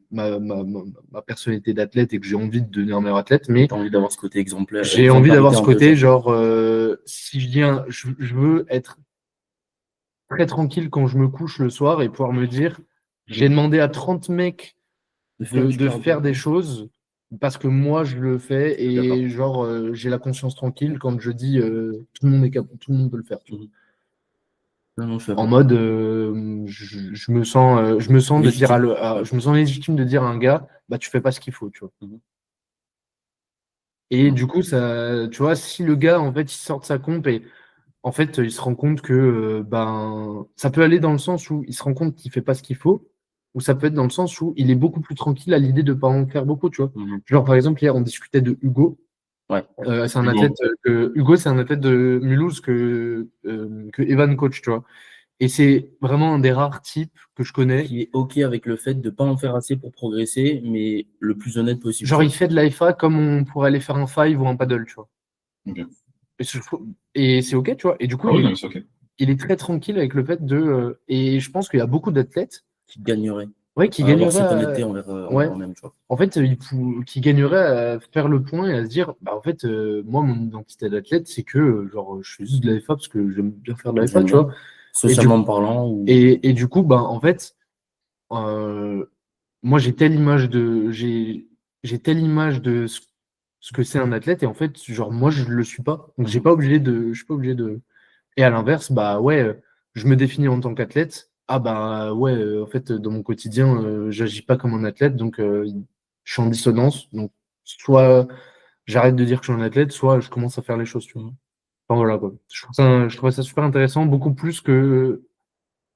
ma personnalité d'athlète et que j'ai envie de devenir un meilleur athlète, mais Tu as envie d'avoir ce côté exemplaire, j'ai envie d'avoir ce exemplarité un peu, côté, quoi. genre, si je viens, je veux être très tranquille quand je me couche le soir et pouvoir me dire, j'ai demandé à 30 mecs De faire du de cardio. faire des choses parce que moi je le fais D'accord. et genre j'ai la conscience tranquille quand je dis tout le monde est capable, tout le monde peut le faire. Tu vois. Non, non, je suis En d'accord. mode je me sens de dire Légitime. je me sens légitime de dire à un gars bah tu fais pas ce qu'il faut, tu vois. Mhm. Et Mhm. du coup ça tu vois si le gars en fait il sort de sa comp et en fait il se rend compte que ben ça peut aller dans le sens où il se rend compte qu'il fait pas ce qu'il faut ou ça peut être dans le sens où il est beaucoup plus tranquille à l'idée de pas en faire beaucoup, tu vois. Mhm. Genre par exemple hier on discutait de Hugo. Ouais. C'est un Hugo. athlète Hugo, c'est un athlète de Mulhouse que Evan coach, tu vois. Et c'est vraiment un des rares types que je connais. Qui est OK avec le fait de ne pas en faire assez pour progresser, mais le plus honnête possible. Genre, Tu il fait de l'AFA comme on pourrait aller faire un five ou un paddle, tu vois. Ok. Et c'est OK, tu vois. Et du coup, Ah oui, non, mais c'est ok. il est très tranquille avec le fait de. Et je pense qu'il y a beaucoup d'athlètes Qui gagnerait qui à avoir gagneraient. cette honnêteté envers Ouais. eux-mêmes, tu vois. En fait, qui gagneraient à faire le point et à se dire, bah en fait, moi, mon identité d'athlète, c'est que genre, je fais juste de la FA parce que j'aime bien faire de la FA, J'aime tu bien. vois. Socialement parlant, ou Et du coup, bah en fait, euh, moi, j'ai telle image de ce que c'est un athlète et en fait, genre, moi, je le suis pas. Donc, je suis pas obligé de. Et à l'inverse, bah ouais, je me définis en tant qu'athlète. Ah bah ouais, en fait, dans mon quotidien, j'agis pas comme un athlète, donc je suis en dissonance. Donc, soit j'arrête de dire que je suis un athlète, soit je commence à faire les choses, tu vois. Enfin voilà quoi. Je trouve ça super intéressant, beaucoup plus que.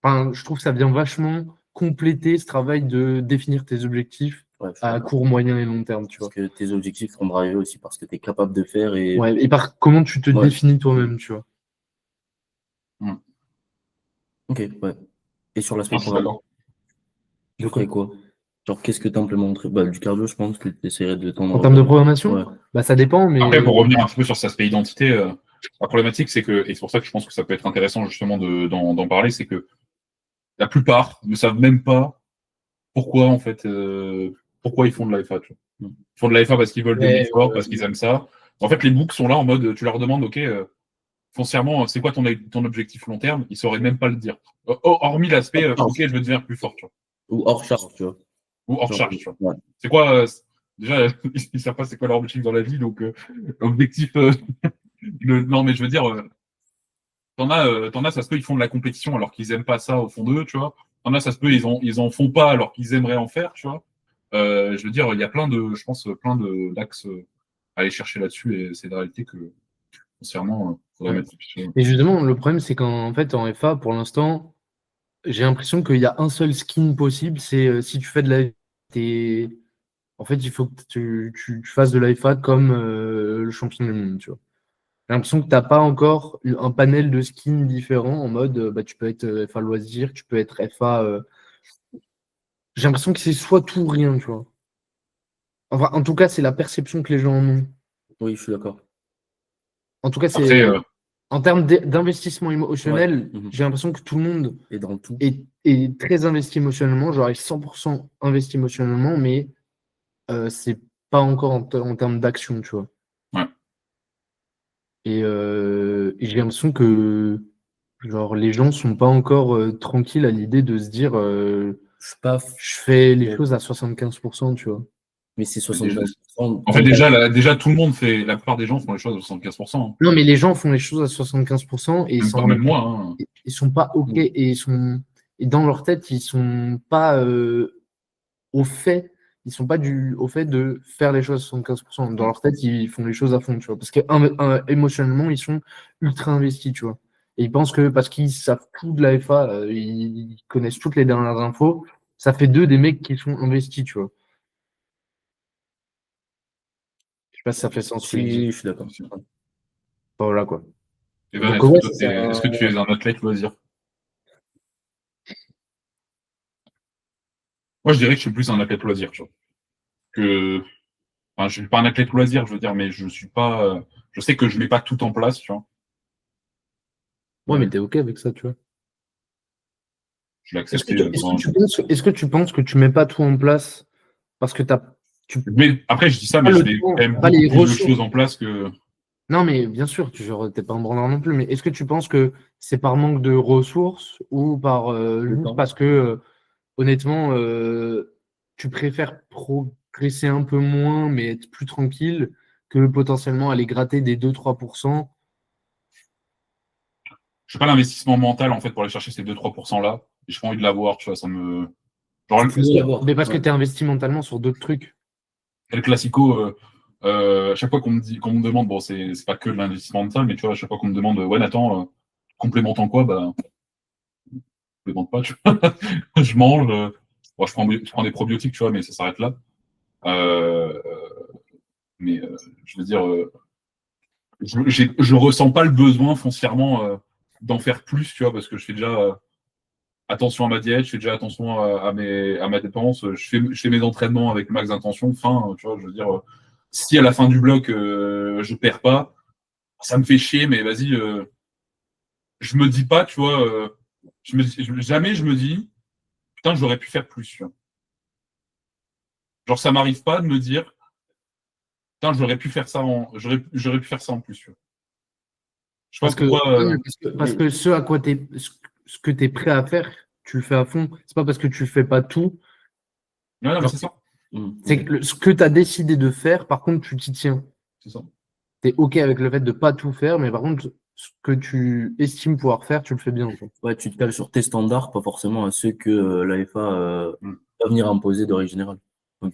Enfin, je trouve que ça vient vachement compléter ce travail de définir tes objectifs ouais, je suis à d'accord. court, moyen et long terme, tu vois. Parce que tes objectifs seront drivés aussi parce que tu es capable de faire et Ouais, et par comment tu te Ouais. définis toi-même, tu vois. ok, ouais. Et sur l'aspect Ah, je suis programme, d'accord. tu ferais quoi? Genre, qu'est-ce que tu implémenterais? Bah, du cardio, je pense que tu essaierais de tendre En termes de programmation, Ouais. bah ça dépend, mais Après, pour revenir un petit peu sur cet aspect identité, la problématique, c'est que, et c'est pour ça que je pense que ça peut être intéressant justement d'en parler, c'est que la plupart ne savent même pas pourquoi, en fait, pourquoi ils font de l'AFA. Tu vois. Ils font de l'AFA parce qu'ils veulent devenir forts, parce qu'ils aiment ça. En fait, les books sont là en mode, tu leur demandes, OK, foncièrement, c'est quoi ton objectif long terme? Ils sauraient même pas le dire. Hormis l'aspect, OK, je veux devenir plus fort, tu vois. Ou hors charge, tu vois. Ou hors Genre, charge, tu vois. ouais. C'est quoi, déjà, ils ne savent pas c'est quoi leur objectif dans la vie, donc objectif. Non, mais je veux dire, t'en as, ça se peut, ils font de la compétition alors qu'ils aiment pas ça au fond d'eux, tu vois. T'en as, ça se peut, ils en font pas alors qu'ils aimeraient en faire, tu vois. Je veux dire, il y a je pense, plein d'axes à aller chercher là-dessus et c'est de réalité que, concernant, faudrait ouais. mettre sur. Et justement, le problème, c'est qu'en fait, en FA, pour l'instant, j'ai l'impression qu'il y a un seul skin possible, c'est si tu fais de la t'es- en fait, il faut que tu fasses de la FA comme le champion du monde, tu vois. J'ai l'impression que tu n'as pas encore un panel de skins différents en mode bah, tu peux être FA loisir, tu peux être FA. J'ai l'impression que c'est soit tout ou rien, tu vois. Enfin, en tout cas, c'est la perception que les gens en ont. Oui, je suis d'accord. En tout cas, c'est Après, en termes d'investissement émotionnel, Ouais. j'ai l'impression que tout le monde Et dans tout. est très investi émotionnellement. Genre, est 100% investi émotionnellement, mais c'est pas encore en termes d'action, tu vois. ouais. Et j'ai l'impression que genre, les gens sont pas encore tranquilles à l'idée de se dire Je suis pas. je fais les choses à 75%, tu vois. Mais c'est Déjà, 75%. en fait, déjà, tout le monde fait, la plupart des gens font les choses à 75%. Hein. Non, mais les gens font les choses à 75% et Même moi. Hein. ils sont pas OK et dans leur tête, ils sont pas au fait. Ils sont pas au fait de faire les choses à 75%. Dans leur tête, ils font les choses à fond, tu vois. Parce que émotionnellement, ils sont ultra investis, tu vois. Et ils pensent que parce qu'ils savent tout de la FA, ils connaissent toutes les dernières infos, ça fait d'eux des mecs qui sont investis, tu vois. Je sais pas si ça fait sens ce que je dis. Je suis d'accord. Enfin, voilà, quoi. Evan, Donc, ouais, c'est ça. est-ce que tu es un athlète loisir? Moi, je dirais que je suis plus un athlète loisir, tu vois. Enfin, je suis pas un athlète loisir, je veux dire, mais je suis pas. Je sais que je mets pas tout en place, tu vois. Ouais, mais t'es OK avec ça, tu vois. Je l'ai accepté. Est-ce que tu penses que tu mets pas tout en place parce que Mais après, je dis ça, mais je mets quand même pas beaucoup les plus de ressources. choses en place que. Non, mais bien sûr, t'es pas un branleur non plus, mais est-ce que tu penses que c'est par manque de ressources ou par juste parce que honnêtement, tu préfères progresser un peu moins mais être plus tranquille que potentiellement aller gratter des 2-3%? Je sais pas l'investissement mental, en fait, pour aller chercher ces 2-3% là. Et j'ai pas envie de l'avoir, tu vois, ça me. Genre, Mais parce que tu es investi mentalement sur d'autres trucs. le classico, à chaque fois qu'on me demande, bon, c'est pas que de l'investissement mental, mais tu vois, à chaque fois qu'on me demande, ouais, Nathan, complémente en quoi, bah, je complémente pas, tu vois. Je mange, bon, je prends des probiotiques, tu vois, mais ça s'arrête là. Euh, mais je veux dire, je ressens pas le besoin foncièrement d'en faire plus, tu vois, parce que je fais déjà attention à ma diète, je fais déjà attention à ma dépense, je fais mes entraînements avec max intention, fin, tu vois, je veux dire, si à la fin du bloc je perds pas, ça me fait chier, mais vas-y, je me dis pas, tu vois, jamais je me dis, putain, j'aurais pu faire plus, tu vois. Genre, ça m'arrive pas de me dire, putain, j'aurais pu faire ça j'aurais pu faire ça en plus, tu vois. Je sais pas Parce que, pourquoi. non, mais parce que ce que tu es prêt à faire, tu le fais à fond. C'est pas parce que tu fais pas tout. Ouais, non, mais Genre, c'est ça. c'est que ce que tu as décidé de faire, par contre, tu t'y tiens. C'est ça. Tu es OK avec le fait de pas tout faire, mais par contre, ce que tu estimes pouvoir faire, tu le fais bien, quoi. Ouais, tu te cales sur tes standards, pas forcément à ceux que l'AFA Mm. va venir imposer de règle générale. Ok.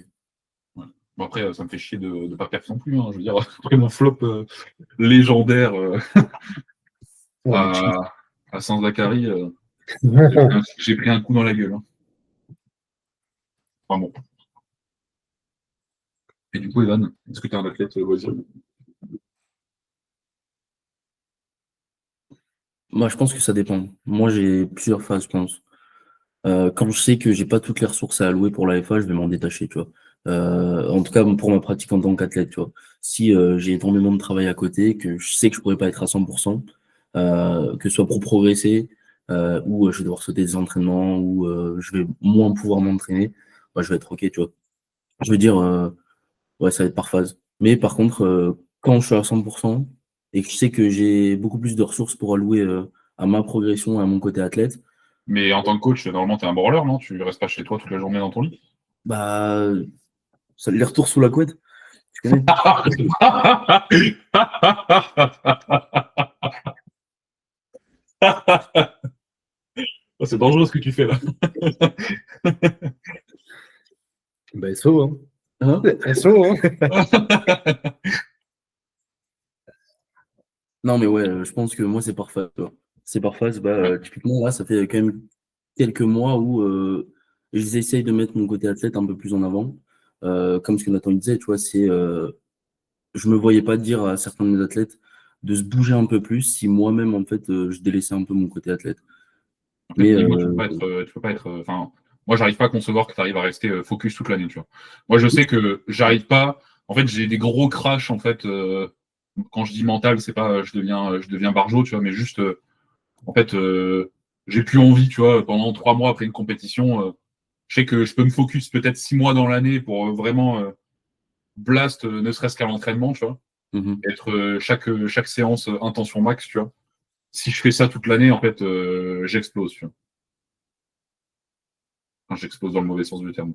Ouais. Bon, après, ça me fait chier de ne pas perdre non plus, hein. Je veux dire, après mon flop légendaire à Saint-Zacharie, j'ai pris un coup dans la gueule, hein. Enfin bon. Et du coup, Evan, est-ce que tu es un athlète loisir? Moi, je pense que ça dépend. Moi, j'ai plusieurs phases, je pense. Quand je sais que j'ai pas toutes les ressources à allouer pour l'AFA, je vais m'en détacher, tu vois. En tout cas, pour ma pratique en tant qu'athlète, tu vois. Si j'ai énormément de travail à côté, que je sais que je pourrais pas être à 100%, que ce soit pour progresser, ou je vais devoir sauter des entraînements, ou je vais moins pouvoir m'entraîner, bah, je vais être OK, tu vois. Je veux dire, ouais, ça va être par phase. Mais par contre, quand je suis à 100% et que je sais que j'ai beaucoup plus de ressources pour allouer à ma progression, à mon côté athlète, Mais en tant que coach, normalement, tu es un branleur, non? Tu restes pas chez toi toute la journée dans ton lit? bah, ça, les retours sous la couette, tu connais? Oh, c'est dangereux ce que tu fais là. Bah, SO, hein. Hein? SO, hein. Non, mais ouais, je pense que moi, c'est par phase, tu vois. C'est par phase. Bah, Ouais. typiquement, là, ça fait quand même quelques mois où j'essaye de mettre mon côté athlète un peu plus en avant. Comme ce que Nathan disait, tu vois, c'est je me voyais pas dire à certains de mes athlètes de se bouger un peu plus si moi-même, en fait, je délaissais un peu mon côté athlète. En fait, Mais dis-moi, tu peux pas être. Enfin, moi, j'arrive pas à concevoir que tu arrives à rester focus toute l'année, tu vois. Moi, je sais que j'arrive pas. En fait, j'ai des gros crashs, en fait. Quand je dis mental, c'est pas je deviens barjot, tu vois, mais juste, en fait, j'ai plus envie, tu vois, pendant 3 mois après une compétition. Je sais que je peux me focus peut-être 6 mois dans l'année pour vraiment blast, ne serait-ce qu'à l'entraînement, tu vois. Être chaque séance intention max, tu vois. Si je fais ça toute l'année, en fait, j'explose, tu vois. Enfin, j'explose dans le mauvais sens du terme.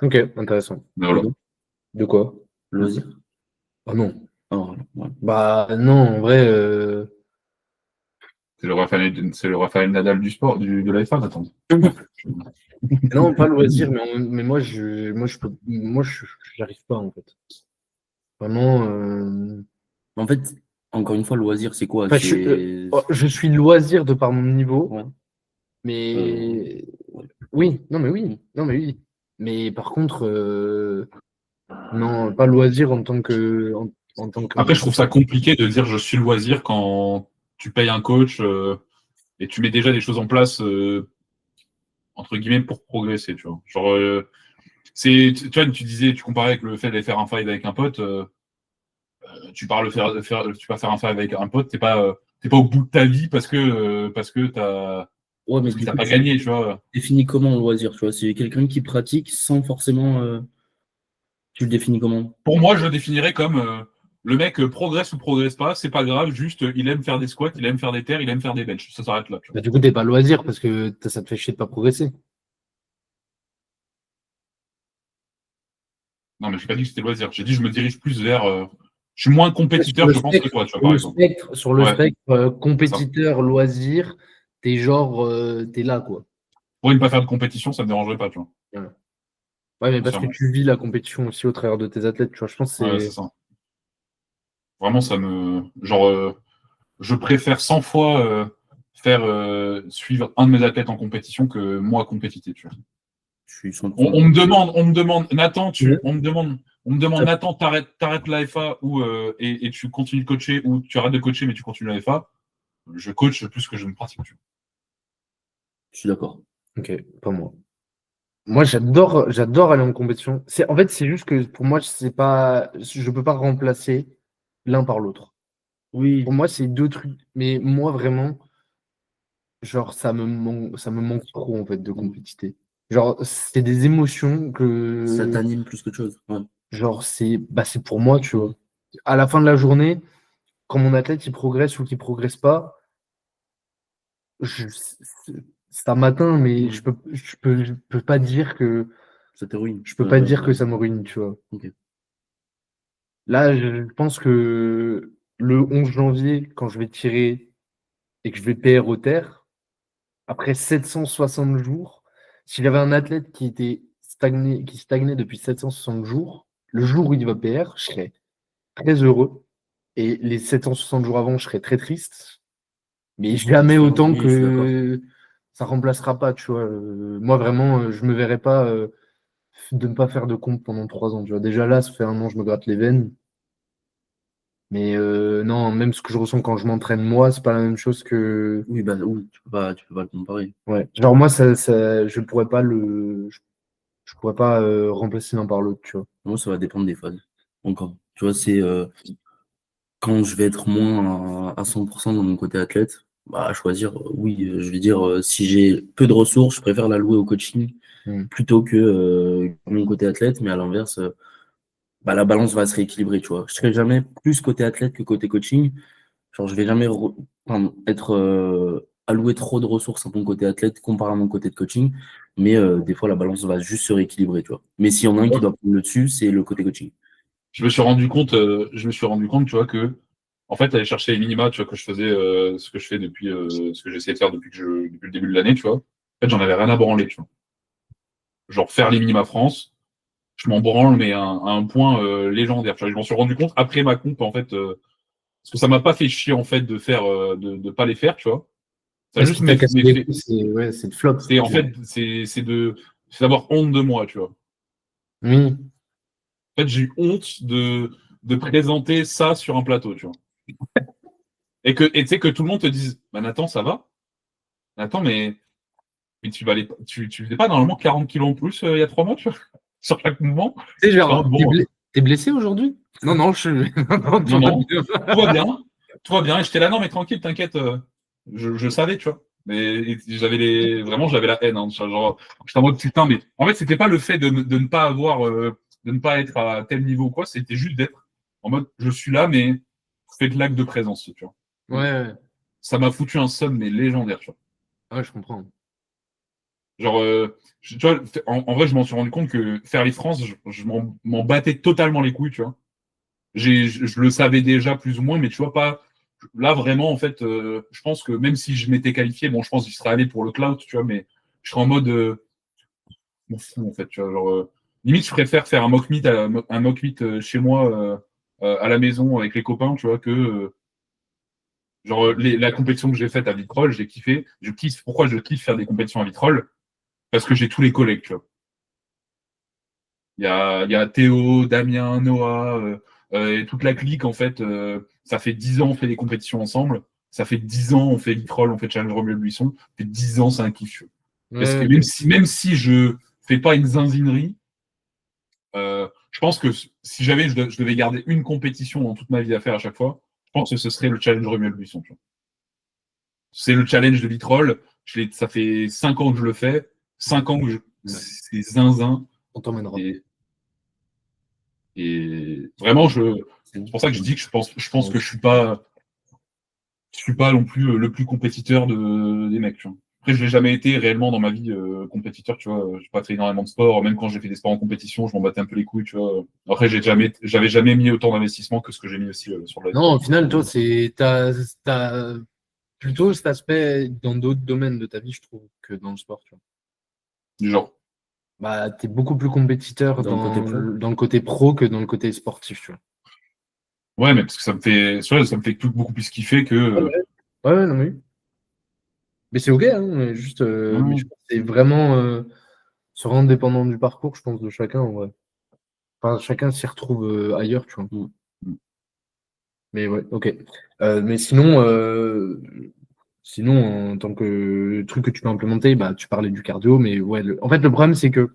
OK, intéressant. Mais voilà. De quoi? loisir. Ah non. Alors, ouais. Bah non, en vrai, C'est le Raphaël Nadal du sport, de la F1, attends. non, pas loisir, mais moi, j'arrive pas, en fait. Vraiment, En fait, encore une fois, loisir, c'est quoi? enfin, C'est. je suis loisir de par mon niveau, Ouais. mais Ouais. oui, non, mais oui, non, mais oui. Mais par contre, non, pas loisir en tant que. Après, je trouve ça compliqué de dire je suis loisir quand tu payes un coach et tu mets déjà des choses en place, entre guillemets, pour progresser, tu vois. Genre, tu vois, tu disais, tu comparais avec le fait d'aller faire un fight avec un pote. Tu vas faire un fight avec un pote, t'es pas au bout de ta vie parce que Ouais, mais parce que du t'as coup, pas tu gagné, tu vois. définis comment le loisir, tu vois? C'est quelqu'un qui pratique sans forcément. Tu le définis comment? Pour moi, je le définirais comme le mec progresse ou progresse pas, c'est pas grave, juste il aime faire des squats, il aime faire des terres, il aime faire des benches. Ça s'arrête là, tu vois. Bah, du coup, t'es pas loisir parce que ça te fait chier de pas progresser. Non, mais j'ai pas dit que c'était loisir. J'ai dit je me dirige plus vers. Je suis moins Sur compétiteur, le je pense, que spectre, toi, tu vois, par exemple. sur le Ouais, spectre c'est ça. compétiteur, loisir, t'es genre, t'es là, quoi. Pour ne pas faire de compétition, ça me dérangerait pas, tu vois. Voilà. Ouais, mais parce que Sincèrement. tu vis la compétition aussi au travers de tes athlètes, tu vois. Je pense que Ouais, c'est c'est. ça. Vraiment, ça me. Genre, je préfère 100 fois faire suivre un de mes athlètes en compétition que moi compétiter, tu vois. Je suis 100% On d'accord. me demande, Nathan, Mhm. on me demande, Nathan, t'arrêtes la FA et tu continues de coacher ou tu arrêtes de coacher mais tu continues la FA. Je coach plus que je ne pratique. Tu vois. Je suis d'accord. Ok, pas moi. Moi, j'adore aller en compétition. En fait, c'est juste que pour moi, c'est pas, je peux pas remplacer l'un par l'autre. Oui, Pour moi, c'est deux trucs. Mais moi, vraiment, genre, ça me manque trop, en fait, de compétitivité. Genre, c'est des émotions ça que, t'anime plus qu'autre chose. Ouais. genre, c'est pour moi, tu vois. À la fin de la journée, quand mon athlète, il progresse ou qu'il progresse pas, ça m'atteint, mais Mm. je peux pas dire que, Ça te ruine. je peux pas dire que ça me ruine, tu vois. Ok. Là, je pense que le 11 janvier, quand je vais tirer et que je vais PR au terre, après 760 jours, si j'avais un athlète qui stagnait depuis 760 jours, le jour où il va PR, je serais très heureux. Et les 760 jours avant, je serais très triste. Mais C'est jamais différent. autant Oui, je suis d'accord. que ça remplacera pas, tu vois. Moi, vraiment, je me verrais pas de ne pas faire de compte pendant 3 ans. Tu vois. Déjà là, ça fait 1 an, je me gratte les veines. Mais non, même ce que je ressens quand je m'entraîne, moi, c'est pas la même chose que. Oui, bah oui, tu peux pas le comparer. Ouais. Genre, moi, je pourrais pas je pourrais pas remplacer l'un par l'autre, tu vois. Moi, ça va dépendre des phases. Encore. Tu vois, c'est quand je vais être moins à 100% dans mon côté athlète, bah, à choisir, oui, je vais dire, si j'ai peu de ressources, je préfère l'allouer au coaching Mm. plutôt que mon côté athlète, mais à l'inverse, bah, la balance va se rééquilibrer, tu vois. Je serai jamais plus côté athlète que côté coaching. Genre, je vais jamais être alloué trop de ressources à mon côté athlète comparé à mon côté de coaching, mais des fois, la balance va juste se rééquilibrer, tu vois. Mais s'il y en a un qui Ouais. doit prendre le dessus, c'est le côté coaching. Je me suis rendu compte, tu vois, que, en fait, aller chercher les minima, tu vois, que je faisais, ce que je fais depuis, ce que j'essaie de faire depuis le début de l'année, tu vois. En fait, j'en avais rien à branler, tu vois. Genre, faire les minima France, je m'en branle, mais à un point légendaire. Tu vois, je m'en suis rendu compte après ma comp, en fait, parce que ça m'a pas fait chier, en fait, de pas les faire, tu vois. Ça a Parce juste qui t'a cassé m'est les fait, couilles, c'est de flop. c'est, en fait, c'est d'avoir honte de moi, tu vois. Oui. En fait, j'ai eu honte de présenter ça sur un plateau, tu vois. Et tu sais que tout le monde te dise, bah Nathan, ça va? Nathan, mais tu faisais pas normalement 40 kilos en plus il y a 3 mois, tu vois, sur chaque mouvement. Tu sais, Je genre, bon, t'es blessé aujourd'hui? Non, non, non, tout non, va non, bien. tout va bien, tout va bien. Et j'étais là, non, mais tranquille, t'inquiète, je savais, tu vois. Mais vraiment, j'avais la haine, hein, genre, j'étais en mode putain, mais en fait, c'était pas le fait de ne pas de ne pas être à tel niveau ou quoi, c'était juste d'être en mode, je suis là, mais faites l'acte de présence, tu vois. Ouais, ouais. Ça m'a foutu un somme, mais légendaire, tu vois. Ouais, je comprends. Genre, tu vois, en vrai, je m'en suis rendu compte que faire les France, je m'en battais totalement les couilles, tu vois. Je le savais déjà plus ou moins, mais tu vois pas. Là, vraiment, en fait, je pense que même si je m'étais qualifié, bon, je pense que j'y serais allé pour le cloud, tu vois, mais je serais en mode, je m'en fous, en fait, tu vois. Genre, limite, je préfère faire un mock meet chez moi, à la maison avec les copains, tu vois, que, genre, la compétition que j'ai faite à Vitrolles, j'ai kiffé. Je kiffe. Pourquoi je kiffe faire des compétitions à Vitrolles? Parce que j'ai tous les collègues, tu vois. Il y a Théo, Damien, Noah, et toute la clique, en fait. Ça fait 10 ans on fait des compétitions ensemble. Ça fait 10 ans on fait Vitrolles, on fait Challenge Romuald Buisson. Ça fait 10 ans, c'est un kiff. Parce que Ouais, même si je fais pas une zinzinerie, je pense que si jamais je devais garder une compétition dans toute ma vie à faire à chaque fois, je pense que ce serait le Challenge Romuald Buisson. Tu vois. C'est le challenge de Vitrolles. Ça fait 5 ans que je le fais. 5 ans que ouais. c'est zinzin. On t'emmènera. Et vraiment, C'est c'est pour ça que je dis que je pense que je suis pas non plus le plus compétiteur des mecs. Tu vois. Après, je l'ai jamais été réellement dans ma vie compétiteur. Tu vois, j'ai pas fait énormément de sport. Même quand j'ai fait des sports en compétition, je m'en battais un peu les couilles. Tu vois. Après, j'avais jamais mis autant d'investissement que ce que j'ai mis aussi sur le Non, live. au final, toi, t'as plutôt cet aspect dans d'autres domaines de ta vie, je trouve, que dans le sport, tu vois. Du genre. Bah, t'es beaucoup plus compétiteur dans le côté pro. dans le côté pro que dans le côté sportif, tu vois. Ouais, mais parce que ça me fait beaucoup plus kiffer que. Ouais, ouais, non, mais oui. Mais c'est ok, hein, mais juste, mais je Non. pense que c'est vraiment se rendre dépendant du parcours, je pense, de chacun, en vrai. Enfin, chacun s'y retrouve ailleurs, tu vois. Mm. Mais ouais, ok. Mais sinon, en tant que truc que tu peux implémenter, bah, tu parlais du cardio, mais ouais, en fait, le problème, c'est que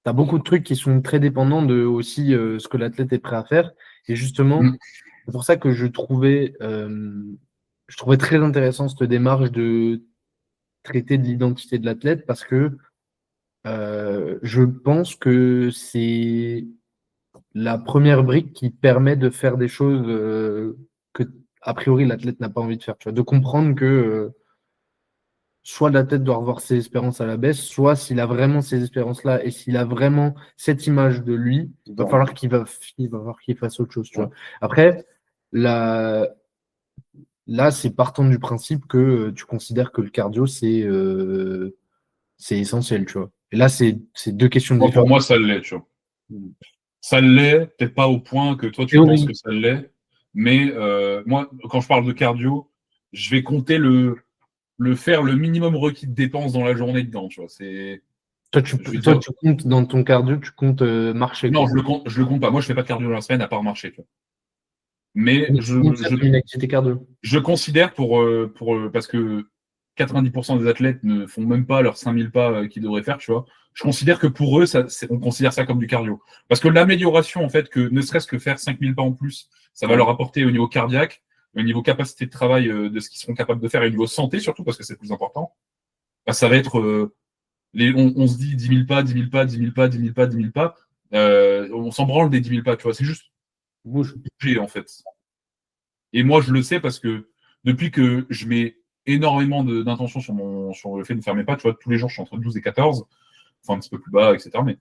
tu as beaucoup de trucs qui sont très dépendants de aussi ce que l'athlète est prêt à faire. Et justement, Mm. C'est pour ça que je trouvais très intéressant cette démarche de traiter de l'identité de l'athlète parce que je pense que c'est la première brique qui permet de faire des choses que, a priori, l'athlète n'a pas envie de faire. Tu vois, de comprendre que soit l'athlète doit revoir ses espérances à la baisse, soit s'il a vraiment ces espérances-là et s'il a vraiment cette image de lui, il va falloir il va falloir qu'il fasse autre chose. Tu vois. Après, là, c'est partant du principe que tu considères que le cardio, c'est essentiel. Tu vois. Et là, c'est deux questions Pour différentes. moi, ça l'est, tu vois. Ça l'est, peut-être pas au point que toi tu Théorie. penses que ça l'est, mais moi, quand je parle de cardio, je vais compter le faire le minimum requis de dépenses dans la journée dedans, tu vois. Toi, je vais toi, dire- tu comptes dans ton cardio, tu comptes marcher. Non, Quoi. je le compte pas. Moi, je fais pas de cardio dans la semaine à part marcher, tu vois. Mais Mais tu comptes ça comme une activité cardio. je considère parce que 90% des athlètes ne font même pas leurs 5000 pas qu'ils devraient faire, tu vois. Je considère que pour eux, on considère ça comme du cardio. Parce que l'amélioration, en fait, que ne serait-ce que faire 5000 pas en plus, ça va leur apporter au niveau cardiaque, au niveau capacité de travail de ce qu'ils seront capables de faire, et au niveau santé surtout, parce que c'est le plus important. Bah, ça va être, on se dit 10 000 pas, 10 000 pas, 10 000 pas, 10 000 pas, 10 000 pas. On s'en branle des 10 000 pas, tu vois. C'est juste bouger, en fait. Et moi, je le sais parce que depuis que je mets énormément d'intention sur le fait de faire mes pas, tu vois, tous les jours, je suis entre 12 et 14, enfin un petit peu plus bas, etc. Mais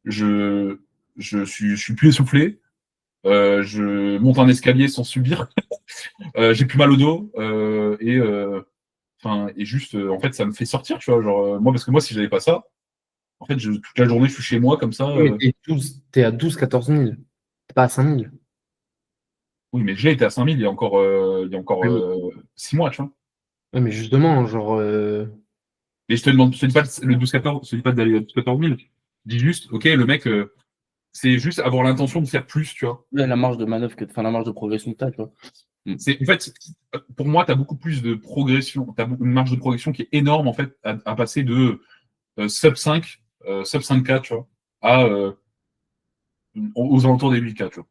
je suis plus essoufflé, je monte un escalier sans subir, j'ai plus mal au dos, et juste, en fait, ça me fait sortir, tu vois, genre, moi, parce que moi, si j'avais pas ça, en fait, toute la journée, je suis chez moi, comme ça. Oui, mais t'es à 12-14 000. T'es pas à 5 000. Oui, mais j'ai été à 5000 il y a encore Oui. 6 mois, tu vois. Ouais, mais justement, genre. Et je te dis pas le 12-14, je te dis pas d'aller à 12-14 000. Je dis juste, ok, le mec, c'est juste avoir l'intention de faire plus, tu vois. La marge de manœuvre la marge de progression que tu as, tu vois. En fait, pour moi, tu as beaucoup plus de progression, tu as une marge de progression qui est énorme, en fait, à passer de sub 5, sub 5K, tu vois, à aux alentours des 8K, tu vois.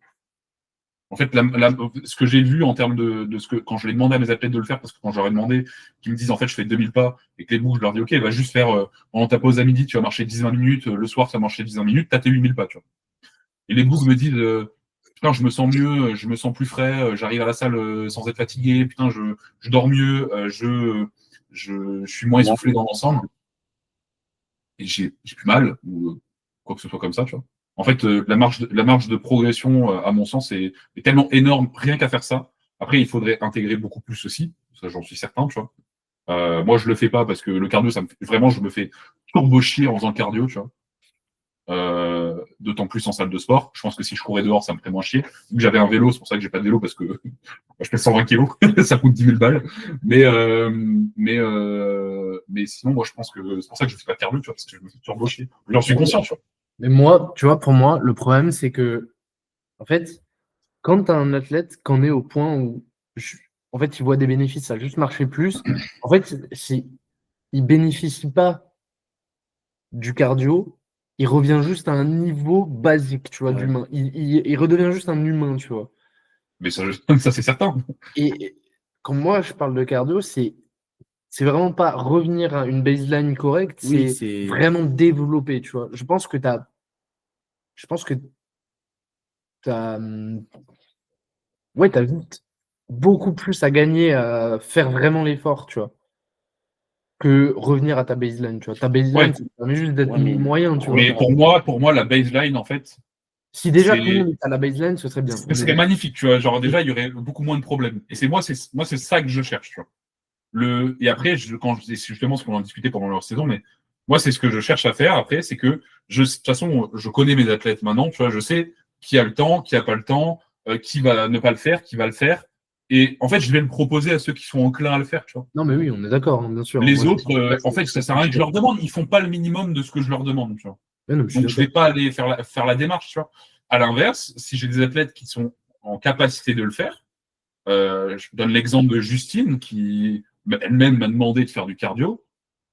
En fait, ce que j'ai vu en termes de ce que, quand je l'ai demandé à mes athlètes de le faire, parce que quand j'aurais demandé, qu'ils me disent, en fait, je fais 2000 pas, et que les bouts, je leur dis, ok, va juste faire, pendant ta pause à midi, tu vas marcher 10-20 minutes, le soir, ça va marcher 10-20 minutes, t'as tes 8000 pas, tu vois. Et les bouts me disent, putain, je me sens mieux, je me sens plus frais, j'arrive à la salle sans être fatigué, putain, je dors mieux, je suis moins essoufflé dans l'ensemble, et j'ai plus mal, ou quoi que ce soit comme ça, tu vois. En fait, la marge de progression, à mon sens, est tellement énorme, rien qu'à faire ça. Après, il faudrait intégrer beaucoup plus aussi, ça j'en suis certain, tu vois. Moi, je le fais pas parce que le cardio, vraiment, je me fais turbo chier en faisant le cardio, tu vois. D'autant plus en salle de sport. Je pense que si je courais dehors, ça me ferait moins chier. J'avais un vélo, c'est pour ça que j'ai pas de vélo parce que je pèse 120 kilos, ça coûte 10 000 balles. Mais sinon, moi, je pense que c'est pour ça que je fais pas de cardio, tu vois, parce que je me fais turbo chier. J'en suis conscient, tu vois. Mais moi, tu vois, pour moi, le problème, c'est que, en fait, quand tu as un athlète qu'en est au point où, en fait, il voit des bénéfices à juste marcher plus, en fait, il bénéficie pas du cardio, il revient juste à un niveau basique, tu vois, d'humain. Il redevient juste un humain, tu vois. Mais ça, ça c'est certain. Et quand moi, je parle de cardio, c'est vraiment pas revenir à une baseline correcte, Oui, c'est vraiment développer, tu vois. Je pense que tu as ouais, t'as vite beaucoup plus à gagner à faire vraiment l'effort, tu vois, que revenir à ta baseline, tu vois. Ta baseline, Ouais. ça permet juste d'être Ouais, mais- moyen, tu vois. Mais pour moi, la baseline, en fait, Si déjà c'est- tout le monde est à la baseline, ce serait bien. ce serait magnifique, tu vois. Genre, déjà, il y aurait beaucoup moins de problèmes. Et c'est ça que je cherche, tu vois. Et après, c'est justement ce qu'on en discutait pendant leur saison, mais moi, c'est ce que je cherche à faire après, c'est que de toute façon, je connais mes athlètes maintenant, tu vois, je sais qui a le temps, qui a pas le temps, qui va ne pas le faire, qui va le faire. Et en fait, je vais le proposer à ceux qui sont enclins à le faire, tu vois. Non, mais oui, on est d'accord, hein, bien sûr. Les Moi, autres, en fait, ça sert à rien que je leur demande. Ils font pas le minimum de ce que je leur demande, tu vois. Ouais, non, Donc, je vais pas aller faire la démarche, tu vois. À l'inverse, si j'ai des athlètes qui sont en capacité de le faire, je donne l'exemple de Justine qui elle-même m'a demandé de faire du cardio.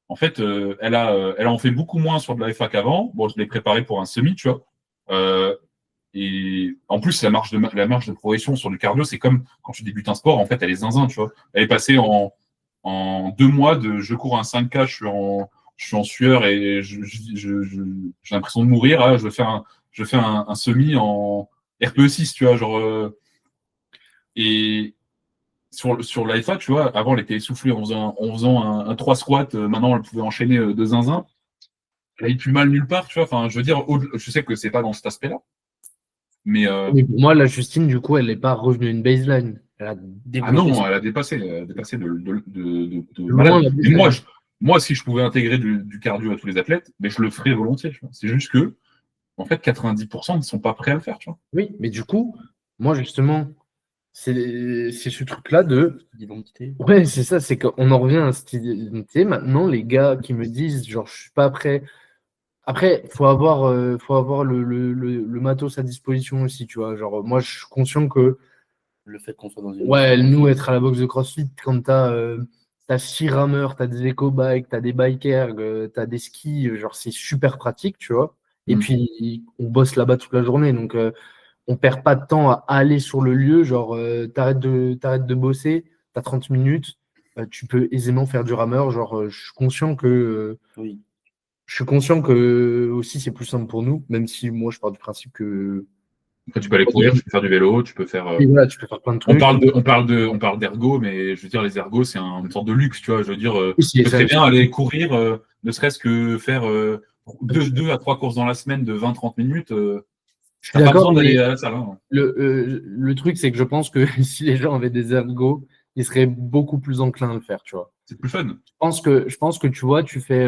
En fait, elle en fait beaucoup moins sur de la FA qu'avant. Bon, je l'ai préparé pour un semi, tu vois. Et en plus, la marge de progression sur du cardio, c'est comme quand tu débutes un sport, en fait, elle est zinzin, tu vois. Elle est passée en 2 mois de je cours un 5K, je suis en sueur et j'ai l'impression de mourir. Là, je fais un semi en RPE6, tu vois, genre. Et sur l'IFA, tu vois, avant, elle était essoufflée en faisant un 3 squats. Maintenant, elle pouvait enchaîner de zinzin. Elle a eu plus mal nulle part, tu vois. Enfin, je veux dire, je sais que c'est pas dans cet aspect-là. Mais Mais pour moi, la Justine, du coup, elle n'est pas revenue à une baseline. Elle a ah développé non, elle a dépassé de loin malade. la Et baseline. moi, si je pouvais intégrer du cardio à tous les athlètes, mais je le ferais volontiers. Tu vois. C'est juste que, en fait, 90% ne sont pas prêts à le faire. Tu vois. Oui, mais du coup, moi, justement, c'est ce truc-là de. D'identité. Ouais, c'est ça, c'est qu'on en revient à cette identité. Maintenant, les gars qui me disent, genre, je suis pas prêt. Après, faut avoir le matos à disposition aussi, tu vois. Genre, moi, je suis conscient que, Le fait qu'on soit dans une ouais, équipe. nous, être à la boxe de CrossFit, quand t'as 6 rameurs, t'as des éco-bikes, t'as des bikers, t'as des skis, genre, c'est super pratique, tu vois. Et Mm. puis, on bosse là-bas toute la journée, donc on perd pas de temps à aller sur le lieu. Genre, t'arrêtes de bosser, t'as 30 minutes, tu peux aisément faire du rameur. Genre, Oui. je suis conscient que aussi c'est plus simple pour nous, même si moi je pars du principe que Après, tu peux aller courir, tu peux faire du vélo, tu peux faire. et voilà, tu peux faire plein de trucs. On parle d'ergo, mais je veux dire, les ergos, c'est une sorte de luxe, tu vois. Je veux dire, Oui, tu peux très bien aller courir, ne serait-ce que faire je 2 à 3 courses dans la semaine de 20-30 minutes. suis T'as pas d'accord, besoin d'aller mais à la salle. Hein. le truc c'est que je pense que si les gens avaient des ergos, ils seraient beaucoup plus enclins à le faire, tu vois. C'est plus fun. Je pense que tu vois, tu fais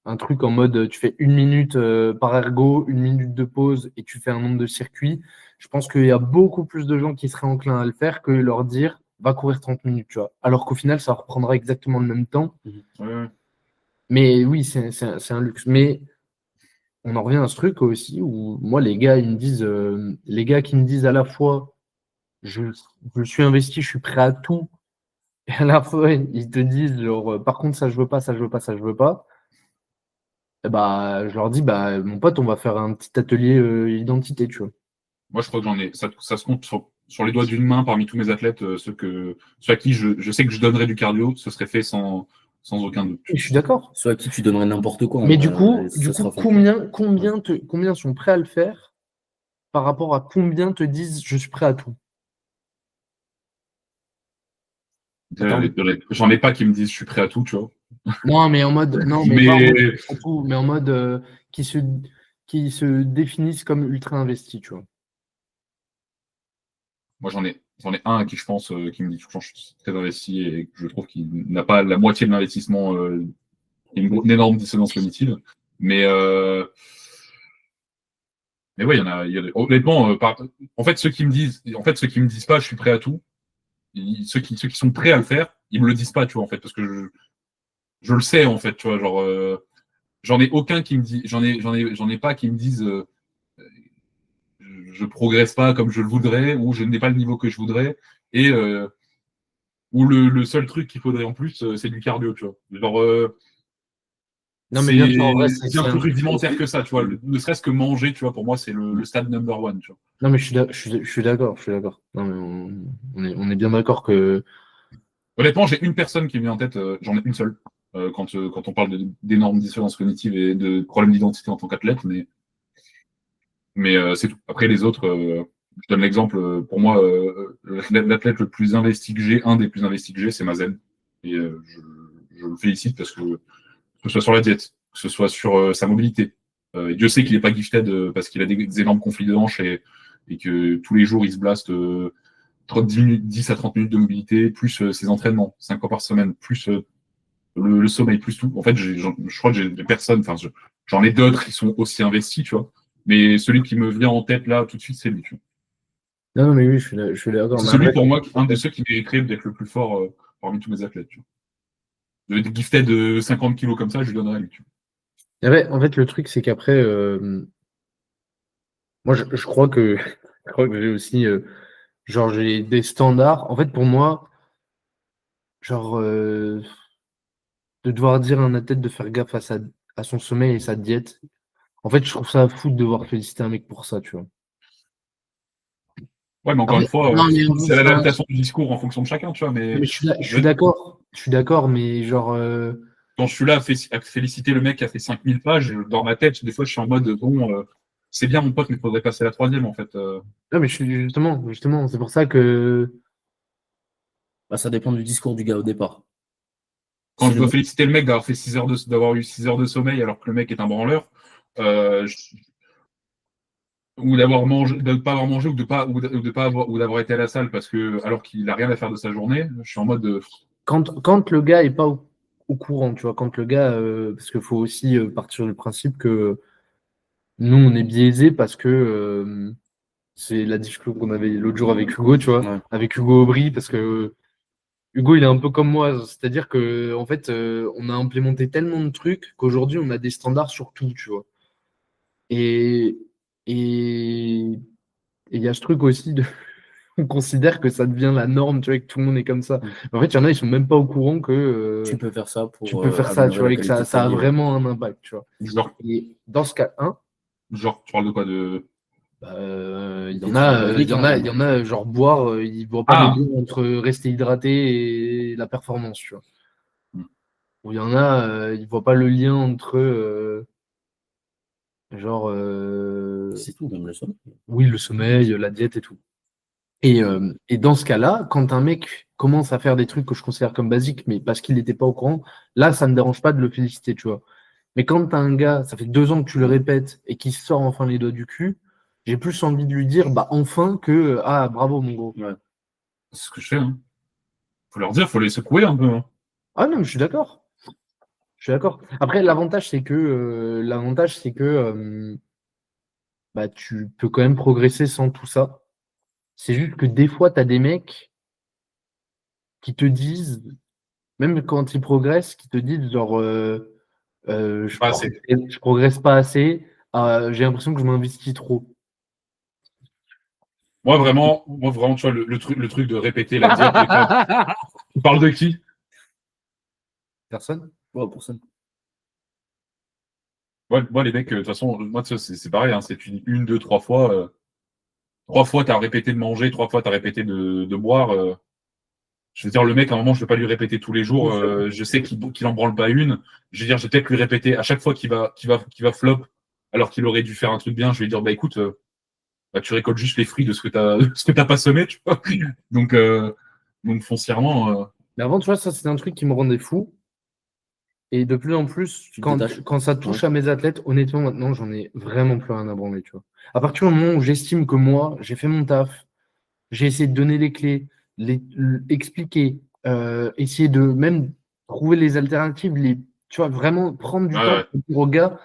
un truc en mode, tu fais 1 minute par ergo, 1 minute de pause et tu fais un nombre de circuits. Je pense qu'il y a beaucoup plus de gens qui seraient enclins à le faire que leur dire va courir 30 minutes, tu vois. Alors qu'au final, ça reprendra exactement le même temps. Ouais. Mais oui, c'est un luxe. Mais on en revient à ce truc aussi où moi, les gars, ils me disent, les gars qui me disent à la fois je, je suis investi, je suis prêt à tout, et à la fois, ils te disent genre, par contre, ça, je veux pas, ça, je veux pas, ça, je veux pas. Eh bah, je leur dis, bah, mon pote, on va faire un petit atelier identité, tu vois. Moi, je crois que j'en ai. Ça se compte sur les doigts d'une main parmi tous mes athlètes, ceux à qui je sais que je donnerais du cardio, ce serait fait sans aucun doute. Et je suis d'accord. Ceux à qui tu donnerais n'importe quoi, en Mais vrai, du coup, ça sera fait. combien sont prêts à le faire par rapport à combien te disent je suis prêt à tout? Attends. J'en ai pas qui me disent je suis prêt à tout, tu vois. Non, mais en mode, non, mais pas en mode Mais à tout, mais en mode qui se, qui se définissent comme ultra investis, tu vois. moi, j'en ai un à qui je pense qui me dit tout le temps je suis très investi et que je trouve qu'il n'a pas la moitié de l'investissement, une énorme dissonance cognitive. Mais mais ouais, honnêtement, ceux qui me disent pas je suis prêt à tout, ceux qui sont prêts à le faire, ils me le disent pas, tu vois, en fait, parce que je le sais, en fait, tu vois, genre, j'en ai aucun qui me dit, j'en ai pas qui me disent, je progresse pas comme je le voudrais, ou je n'ai pas le niveau que je voudrais, et ou le seul truc qu'il faudrait en plus, c'est du cardio, tu vois. Genre, Non, mais bien sûr, en vrai, c'est bien plus rudimentaire que ça, tu vois. Ne serait-ce que manger, tu vois, pour moi, c'est le stade number one, tu vois. Non, mais je suis d'accord, je suis d'accord. Non, mais on est bien d'accord que. Honnêtement, j'ai une personne qui me vient en tête, j'en ai une seule, quand on parle d'énormes dissonances cognitives et de problèmes d'identité en tant qu'athlète, mais c'est tout. Après, les autres, je donne l'exemple, pour moi, l'athlète le plus investi que j'ai, un des plus investis que j'ai, c'est Mazen. Et je le félicite parce que ce soit sur la diète, que ce soit sur sa mobilité. Dieu sait qu'il n'est pas gifted parce qu'il a des énormes conflits de hanches et que tous les jours, il se blaste 10 à 30 minutes de mobilité, plus ses entraînements, 5 fois par semaine, plus le sommeil, plus tout. En fait, je crois que j'ai des personnes, enfin, j'en ai d'autres qui sont aussi investis, tu vois. Mais celui qui me vient en tête là tout de suite, c'est lui. Tu vois. Non, non, mais oui, je suis d'accord. C'est Mais celui après, pour moi, un de ceux qui mériterait d'être le plus fort parmi tous mes athlètes. Tu vois. De gifted de 50 kilos comme ça, je lui donnerais lui. Tu en fait, le truc, c'est qu'après, moi, je crois que, je crois que j'ai aussi, genre, j'ai des standards. En fait, pour moi, genre, de devoir dire à un athlète de faire gaffe à son sommeil et sa diète, En fait, je trouve ça fou de devoir féliciter un mec pour ça, tu vois. Ouais, mais encore Après, une fois, non, mais c'est l'adaptation du discours en fonction de chacun, tu vois. Mais je suis d'accord. Je suis d'accord, mais genre. quand je suis là à féliciter le mec qui a fait 5000 pages, dans ma tête, des fois, je suis en mode bon, c'est bien mon pote, mais il faudrait passer à la troisième en fait. Non, mais je suis justement, c'est pour ça que. Bah, ça dépend du discours du gars au départ. Quand Si je le dois mec- féliciter le mec d'avoir eu 6 heures de sommeil alors que le mec est un branleur, ou d'avoir mangé, de ne pas avoir mangé ou de pas avoir, ou d'avoir été à la salle parce que alors qu'il a rien à faire de sa journée, je suis en mode Quand le gars est pas au courant, tu vois, quand le gars. Parce qu'il faut aussi partir du principe que nous, on est biaisé parce que. C'est la discussion qu'on avait l'autre jour avec Hugo, tu vois, Ouais. avec Hugo Aubry, parce que Hugo, il est un peu comme moi, c'est-à-dire que en fait, on a implémenté tellement de trucs qu'aujourd'hui, on a des standards sur tout, tu vois. Et et il y a ce truc aussi de on considère que ça devient la norme, tu vois, et que tout le monde est comme ça. En fait, il y en a, ils sont même pas au courant que Tu peux faire ça tu pour peux faire ça, tu améliorer vois, la et que qualité de ça ta a vie. Ouais. vraiment un impact, tu vois. genre, Et dans ce cas, tu parles de quoi de il y Des en trucs a, basiques, hein. il y en a, genre boire, ils voient pas le Ah, lien entre rester hydraté et la performance, tu vois. Ou il y en a, ils voient pas le lien entre, genre, C'est tout, même le son. oui, le sommeil, la diète et tout. Et dans ce cas-là, quand un mec commence à faire des trucs que je considère comme basiques, mais parce qu'il n'était pas au courant, là, ça me dérange pas de le féliciter, tu vois. Mais quand t'as un gars, ça fait 2 ans que tu le répètes et qu'il se sort enfin les doigts du cul, j'ai plus envie de lui dire, bah enfin que, ah, bravo mon gros. Ouais. c'est ce que je fais. Hein. Faut leur dire, faut les secouer un peu. Hein. Ah non, mais je suis d'accord. Je suis d'accord. Après, l'avantage, c'est que bah, tu peux quand même progresser sans tout ça. C'est juste que des fois, tu as des mecs qui te disent, même quand ils progressent, qui te disent genre Pas assez. je progresse pas assez, j'ai l'impression que je m'investis trop. Moi vraiment, tu vois, le truc de répéter la diète, tu parles de qui? Personne? Ouais, pour ça. Moi, les mecs, de toute façon, moi, tu sais, c'est pareil, hein, c'est une, deux, trois fois. 3 fois, tu as répété de manger, 3 fois, tu as répété de boire. Je veux dire, le mec, à un moment, je ne vais pas lui répéter tous les jours. Je sais qu'il en branle pas une. Je veux dire, je vais peut-être lui répéter à chaque fois qu'il va flop, alors qu'il aurait dû faire un truc bien. Je vais lui dire, bah écoute, bah, tu récoltes juste les fruits de ce que t'as pas semé, tu vois. Donc, foncièrement, Mais avant, tu vois, ça, c'est un truc qui me rendait fou. Et de plus en plus, Tu te détaches. quand ça touche à mes athlètes, honnêtement, maintenant, j'en ai vraiment plus rien à branler, tu vois. À partir du moment où j'estime que moi, j'ai fait mon taf, j'ai essayé de donner les clés, expliquer, essayer de même trouver les alternatives, tu vois, vraiment prendre du temps ouais. pour dire au gars,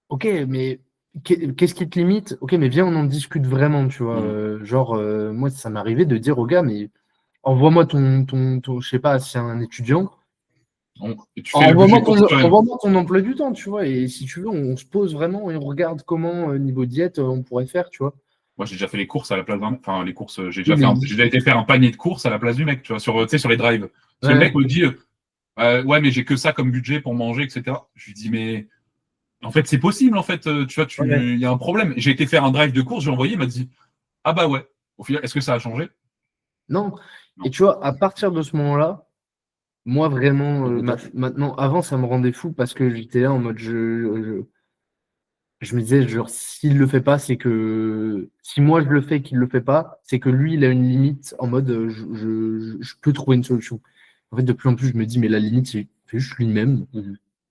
ok, mais qu'est-ce qui te limite? Ok, mais viens, on en discute vraiment, tu vois. Genre, moi, ça m'est arrivé de dire au gars, mais envoie-moi je sais pas, si c'est un étudiant, Et tu fais le budget course quand même. envoie-moi ton emploi du temps, tu vois. Et si tu veux, on se pose vraiment et on regarde comment, niveau diète, on pourrait faire, tu vois. Moi, j'ai déjà fait les courses à la place d'un mec. Enfin, les courses, Oui, mais j'ai déjà été faire un panier de courses à la place du mec, tu vois, tu sais, sur les drives. Parce que le ouais. mec me dit, ouais, mais j'ai que ça comme budget pour manger, etc. Je lui dis, mais en fait, c'est possible, en fait, tu vois, Ouais. il y a un problème. J'ai été faire un drive de course, j'ai envoyé, il m'a dit, ah bah ouais. Au final, est-ce que ça a changé? Non. Non. Et tu vois, à partir de ce moment-là, moi vraiment, Tu te détaches. maintenant, avant, ça me rendait fou parce que j'étais là en mode, je me disais, genre, s'il le fait pas, c'est que si moi je le fais et qu'il le fait pas, c'est que lui, il a une limite en mode, je peux trouver une solution. En fait, de plus en plus, je me dis, mais la limite, c'est juste lui-même.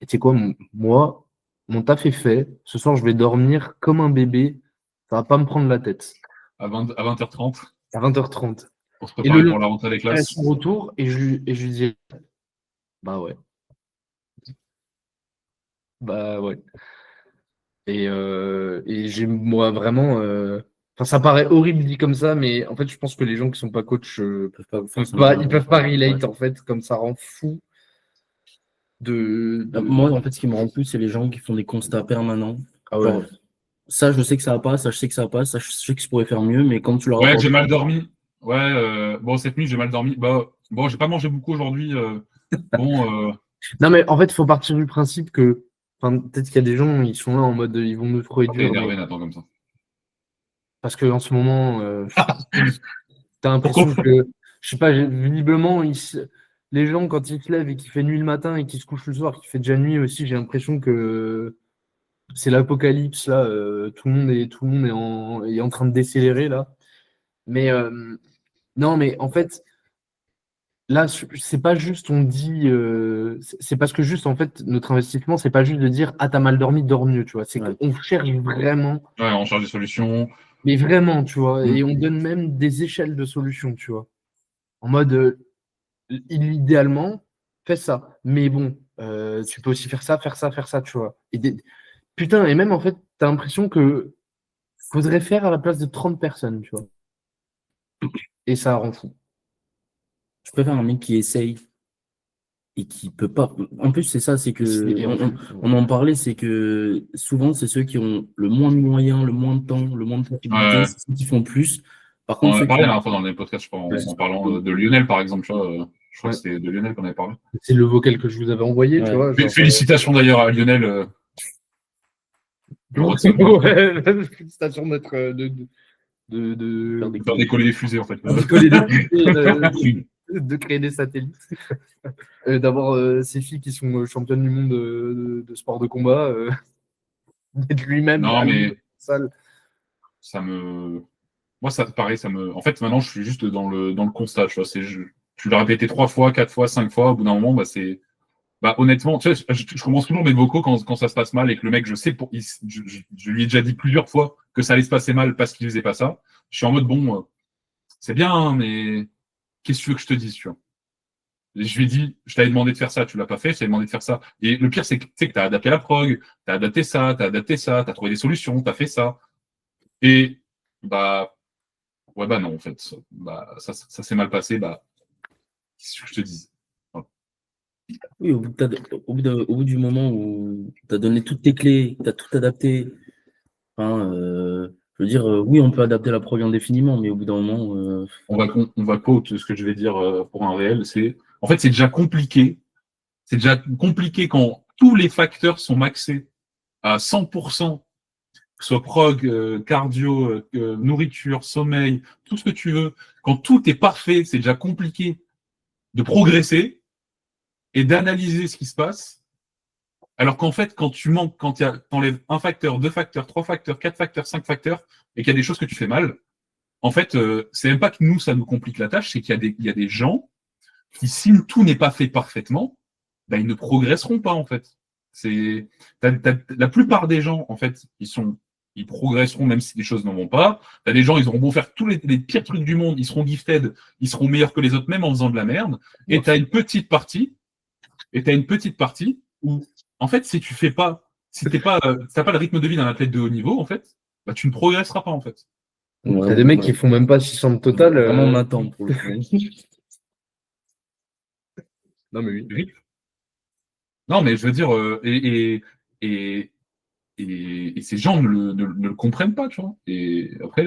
Et tu sais quoi, moi, mon taf est fait. Ce soir, je vais dormir comme un bébé. Ça va pas me prendre la tête. À 20h30, À 20h30. pour se Et le préparer pour lendemain, la rentrée des à classes. son retour, et je lui dis, bah ouais, bah ouais. Et j'ai, moi, vraiment, enfin, ça paraît horrible dit comme ça, mais en fait, je pense que les gens qui sont pas coach, ils peuvent pas relate, en fait, comme ça rend fou de... Moi, en fait, ce qui me rend plus, c'est les gens qui font des constats permanents. Ah ouais. Genre, ça, je sais que ça va pas, ça, je sais que ça va pas, ça, je sais que je pourrais faire mieux, mais quand tu leur Ouais, apportes. j'ai mal dormi. Ouais, bon, cette nuit, j'ai mal dormi. Bah, bon, j'ai pas mangé beaucoup aujourd'hui. Bon, Non, mais en fait, il faut partir du principe que Enfin, peut-être qu'il y a des gens, ils sont là en mode, ils vont nous trouver T'es dur, énervé, Nathan, comme ça. parce que en ce moment, t'as l'impression Pourquoi? que, je sais pas, visiblement, les gens, quand ils se lèvent et qu'il fait nuit le matin et qu'ils se couchent le soir, qu'il fait déjà nuit aussi, j'ai l'impression que c'est l'apocalypse, là. Tout le monde est en train de décélérer, là. Mais non, mais en fait, là, c'est pas juste, on dit, c'est parce que juste, en fait, notre investissement, c'est pas juste de dire, ah, t'as mal dormi, dors mieux, tu vois. C'est Ouais. qu'on cherche vraiment, Ouais, on cherche des solutions. mais vraiment, tu vois, Mm. et on donne même des échelles de solutions, tu vois. En mode, idéalement, fais ça. Mais bon, tu peux aussi faire ça, faire ça, faire ça, tu vois. Putain, et même, en fait, t'as l'impression que faudrait faire à la place de 30 personnes, tu vois. Et ça rend fou. Je préfère un mec qui essaye et qui peut pas. En plus, c'est ça, c'est que Et on en parlait, c'est que souvent, c'est ceux qui ont le moins de moyens, le moins de temps, le moins de possibilités, Ouais. c'est ceux qui font plus. Par On contre, en a ceux parlé la qui. dernière fois dans les podcasts, je crois, Ouais, en parlant de Lionel, par exemple. Tu vois, je crois Ouais. que c'était de Lionel qu'on avait parlé. c'est le vocal que je vous avais envoyé, tu Ouais. vois. Genre, Félicitations d'ailleurs à Lionel. Le ouais, Rod félicitations d'être Faire de faire décoller des fusées, en fait. de coller des fusées, de créer des satellites, d'avoir ces filles qui sont championnes du monde de sport de combat, d'être lui-même Non, à lui mais salle. ça me. Moi, ça, pareil, ça me. En fait, maintenant, je suis juste dans le constat. Tu vois, tu l'as répété 3 fois, 4 fois, 5 fois. Au bout d'un moment, bah, c'est. Bah, honnêtement, tu sais, je commence toujours mes vocaux quand ça se passe mal et que le mec, je sais, je lui ai déjà dit plusieurs fois que ça allait se passer mal parce qu'il faisait pas ça. Je suis en mode, bon, c'est bien, hein, mais qu'est-ce que tu veux que je te dise, tu vois? Et je lui ai dit, je t'avais demandé de faire ça, tu l'as pas fait, je t'avais demandé de faire ça. Et le pire, c'est que tu sais que t'as adapté la prog, t'as adapté ça, t'as trouvé des solutions, t'as fait ça. Et, bah, ouais, bah non, en fait. Bah, ça s'est mal passé, bah, qu'est-ce que je te dise? Voilà. Oui, au bout du moment où tu as donné toutes tes clés, tu as tout adapté, enfin, je veux dire, oui, on peut adapter la prog indéfiniment, mais au bout d'un moment, On va quote ce que je vais dire pour un réel, c'est, en fait, c'est déjà compliqué. C'est déjà compliqué quand tous les facteurs sont maxés à 100%, que ce soit prog, cardio, nourriture, sommeil, tout ce que tu veux. Quand tout est parfait, c'est déjà compliqué de progresser et d'analyser ce qui se passe. Alors qu'en fait, quand tu manques, quand tu enlèves un facteur, 2 facteurs, 3 facteurs, 4 facteurs, 5 facteurs, et qu'il y a des choses que tu fais mal, en fait, c'est même pas que nous, ça nous complique la tâche, c'est il y a des gens qui, si tout n'est pas fait parfaitement, ben, ils ne progresseront pas, en fait. La plupart des gens, en fait, ils progresseront même si les choses n'en vont pas. T'as des gens, ils auront beau faire tous les pires trucs du monde, ils seront gifted, ils seront meilleurs que les autres, même en faisant de la merde. Et t'as une petite partie, où, en fait, si tu fais pas, si t'as pas le rythme de vie d'un athlète de haut niveau, en fait, bah, tu ne progresseras pas, en fait. T'as des mecs qui font même pas 600 de total. vraiment m'attendre pour le coup. Non, mais oui. Non, mais je veux dire, et, et ces gens ne le comprennent pas, tu vois. Et après,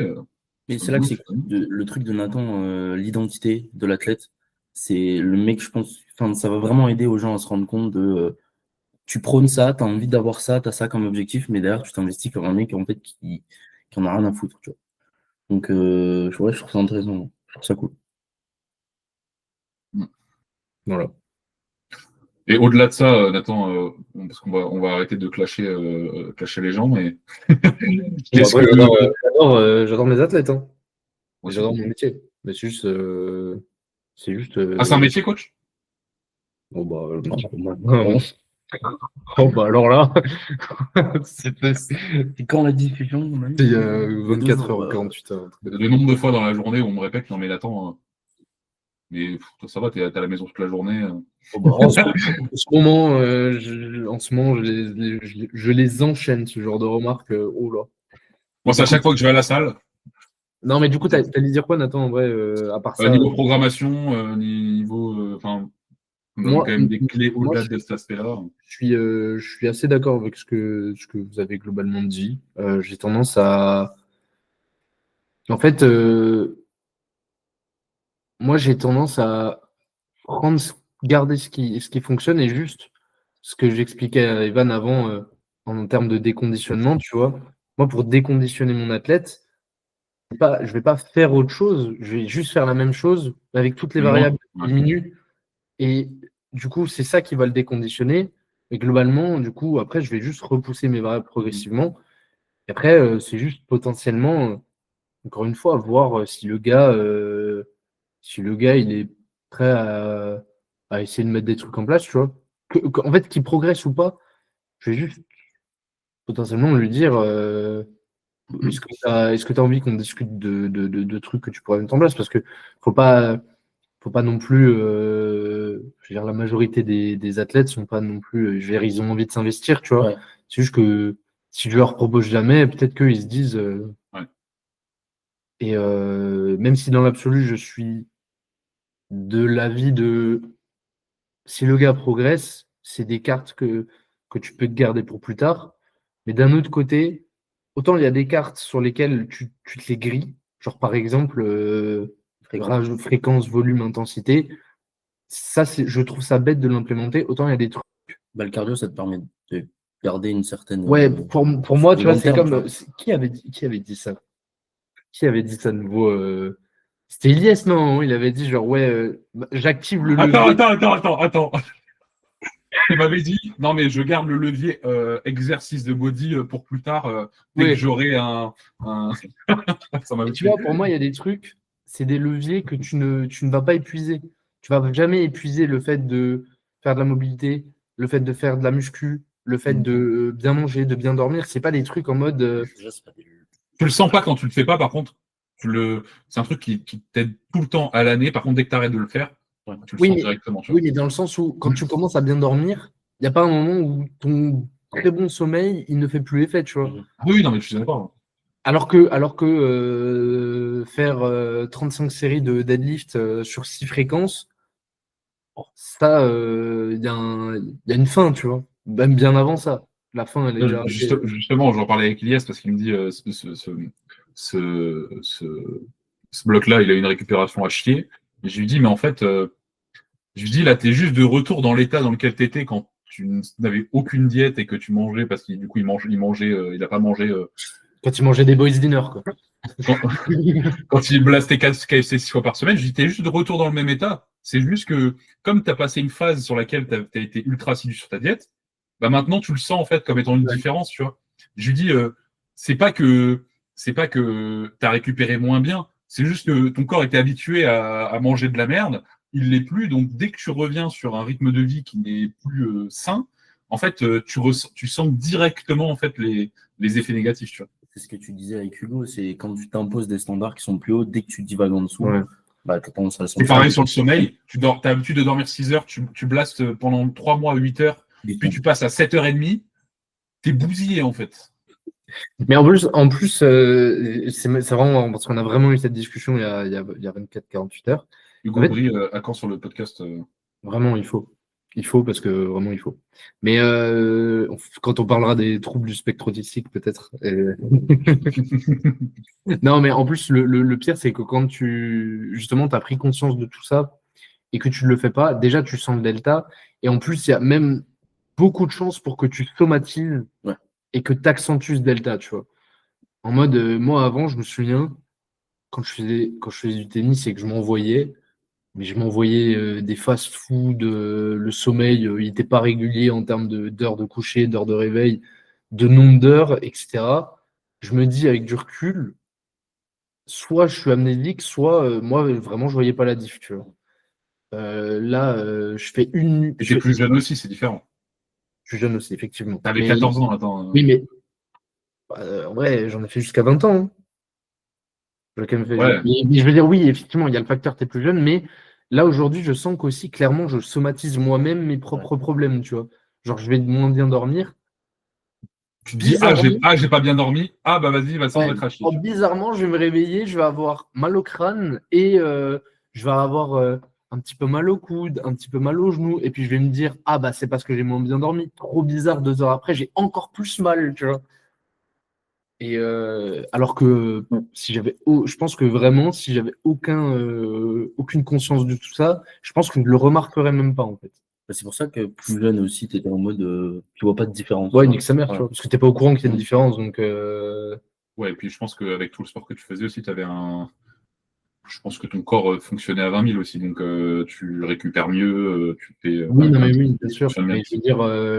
Mais c'est là que c'est le truc de Nathan, l'identité de l'athlète. C'est le mec, je pense, enfin, ça va vraiment aider aux gens à se rendre compte de tu prônes ça, tu as envie d'avoir ça, tu as ça comme objectif, mais derrière, tu t'investis comme un mec en fait qui en a rien à foutre. Tu vois. Donc, je trouve ça intéressant. Je trouve ça cool. Voilà. Et au-delà de ça, Nathan, parce on va arrêter de clasher les gens, mais qu'est-ce Après, que. j'adore mes athlètes, hein. Ouais, J'adore mon métier. Mais c'est juste. C'est juste. Ah, c'est un métier, coach? Bon, bah, non. Oh, bah, alors là. c'est quand la discussion, on a eu, 24 heures ou 48 heures. Le nombre de fois dans la journée où on me répète, non, mais Nathan, mais toi, ça va, t'es à la maison toute la journée. Oh, bah, en ce moment, je les enchaîne, ce genre de remarques. Oh là. Moi, c'est à chaque fois que je vais à la salle, Non, mais du coup, t'as dit dire quoi, Nathan, en vrai, à part ça niveau programmation, niveau. Enfin, on donne moi, quand même des clés moi, au-delà de cet aspect-là. je suis assez d'accord avec ce que vous avez globalement dit. J'ai tendance à. En fait, moi, j'ai tendance à garder ce qui fonctionne et juste ce que j'expliquais à Evan avant en termes de déconditionnement, tu vois. Moi, pour déconditionner mon athlète, je vais pas faire autre chose, je vais juste faire la même chose avec toutes les variables Ouais. diminuent. Et du coup, c'est ça qui va le déconditionner. Et globalement, du coup, après, je vais juste repousser mes variables progressivement. Et après, c'est juste potentiellement, encore une fois, voir si le gars, il est prêt à essayer de mettre des trucs en place, tu vois. En fait, qu'il progresse ou pas, je vais juste potentiellement lui dire est-ce que tu as envie qu'on discute de trucs que tu pourrais mettre en place? Parce que faut pas non plus. Je veux dire, la majorité des athlètes sont pas non plus. Je veux dire, ils ont envie de s'investir, tu vois. Ouais. C'est juste que si je leur propose jamais, peut-être qu'ils se disent. Ouais. Et même si dans l'absolu, je suis de l'avis de si le gars progresse, c'est des cartes que tu peux te garder pour plus tard. Mais d'un autre côté, autant il y a des cartes sur lesquelles tu te les grilles, genre par exemple fréquence, volume, intensité. Ça, je trouve ça bête de l'implémenter. Autant il y a des trucs. Bah, le cardio, ça te permet de garder une certaine. Ouais, pour moi, tu vois, long c'est terme, comme. Qui avait dit ça? Qui avait dit ça de nouveau C'était Ilyes, non? Il avait dit genre, ouais, j'active le levier. Attends. Il m'avait dit, non, mais je garde le levier exercice de body pour plus tard, dès que j'aurai un... Ça m'avait Et tu fait. vois, pour moi, il y a des trucs, c'est des leviers que tu ne vas pas épuiser. Tu vas jamais épuiser le fait de faire de la mobilité, le fait de faire de la muscu, le fait de bien manger, de bien dormir. C'est pas des trucs en mode. Déjà, c'est pas des- Tu le sens pas quand tu le fais pas, par contre. C'est un truc qui t'aide tout le temps à l'année. Par contre, dès que tu arrêtes de le faire, tu le Oui, sens mais, directement. Tu vois. oui, mais dans le sens où quand tu commences à bien dormir, il n'y a pas un moment où ton très bon sommeil, il ne fait plus effet, tu vois. Oui, non, mais je suis d'accord. Alors que faire 35 séries de deadlift sur 6 fréquences, ça, il y a une fin, tu vois. Même bien avant ça. La fin, elle est déjà arrivée. Justement, j'en parlais avec Elias parce qu'il me dit ce bloc-là, il a une récupération à chier. Et je lui dis, mais en fait, je lui dis, là, t'es juste de retour dans l'état dans lequel t'étais quand tu n'avais aucune diète et que tu mangeais parce qu'il du coup, il a pas mangé. Quand il mangeait des boys dinner, quoi. Quand il blastait KFC 6 fois par semaine, je dis, t'es juste de retour dans le même état. C'est juste que, comme t'as passé une phase sur laquelle t'as été ultra assidu sur ta diète, bah maintenant, tu le sens, en fait, comme étant une différence, tu vois. Je lui dis, c'est pas que t'as récupéré moins bien. C'est juste que ton corps était habitué à manger de la merde. Il l'est plus. Donc, dès que tu reviens sur un rythme de vie qui n'est plus sain, en fait, tu sens directement, en fait, les effets négatifs, tu vois. C'est ce que tu disais avec Hugo, c'est quand tu t'imposes des standards qui sont plus hauts, dès que tu divagues en dessous, bah, tu as tendance à le sentir. C'est pareil sur le sommeil. Tu as l'habitude de dormir 6 heures, tu blastes pendant 3 mois 8 heures, puis tu passes à 7h30, t'es bousillé en fait. Mais en plus c'est vraiment parce qu'on a vraiment eu cette discussion il y a 24-48 heures. Hugo En fait, Brie, à quand sur le podcast Vraiment, il faut. Il faut parce que vraiment, il faut. Mais quand on parlera des troubles du spectre autistique, peut-être. Non, mais en plus, le pire, c'est que quand justement, tu as pris conscience de tout ça et que tu ne le fais pas, déjà, tu sens le delta. Et en plus, il y a même beaucoup de chances pour que tu somatises et que tu accentues ce delta, tu vois. En mode, moi, avant, je me souviens, quand je faisais du tennis et que je m'envoyais, mais je m'envoyais des fast-food, le sommeil, il n'était pas régulier en termes d'heures de coucher, d'heures de réveil, de nombre d'heures, etc. Je me dis avec du recul, soit je suis amnésique, soit moi, vraiment, je voyais pas la diff, tu vois. Là, je fais une. Tu es plus jeune aussi, c'est différent. Je suis jeune aussi, effectivement. T'avais 14 ans, attends. Oui, mais en vrai, j'en ai fait jusqu'à 20 ans. Hein. Mais je veux dire, oui, effectivement, il y a le facteur t'es plus jeune, mais là, aujourd'hui, je sens qu'aussi, clairement, je somatise moi-même mes propres problèmes, tu vois. Genre, je vais moins bien dormir. Tu te dis, j'ai pas bien dormi. Ah, bah vas-y, va s'en mettre à chier. Bizarrement, je vais me réveiller, je vais avoir mal au crâne et je vais avoir un petit peu mal au coude, un petit peu mal au genou. Et puis, je vais me dire, ah, bah, c'est parce que j'ai moins bien dormi. Trop bizarre, 2 heures après, j'ai encore plus mal, tu vois. Et alors que je pense que vraiment, si j'avais aucune conscience de tout ça, je pense que je ne le remarquerais même pas en fait. C'est pour ça que plus jeune aussi, tu étais en mode, tu vois pas de différence. Ouais, nique sa mère, Ouais. tu vois, parce que t'es pas au courant qu'il y a une différence, donc Ouais, et puis je pense qu'avec tout le sport que tu faisais aussi, je pense que ton corps fonctionnait à 20 000 aussi, donc tu récupères mieux, tu fais oui, non, plein mais de oui, trucs bien qui sûr. fonctionnent bien. Mais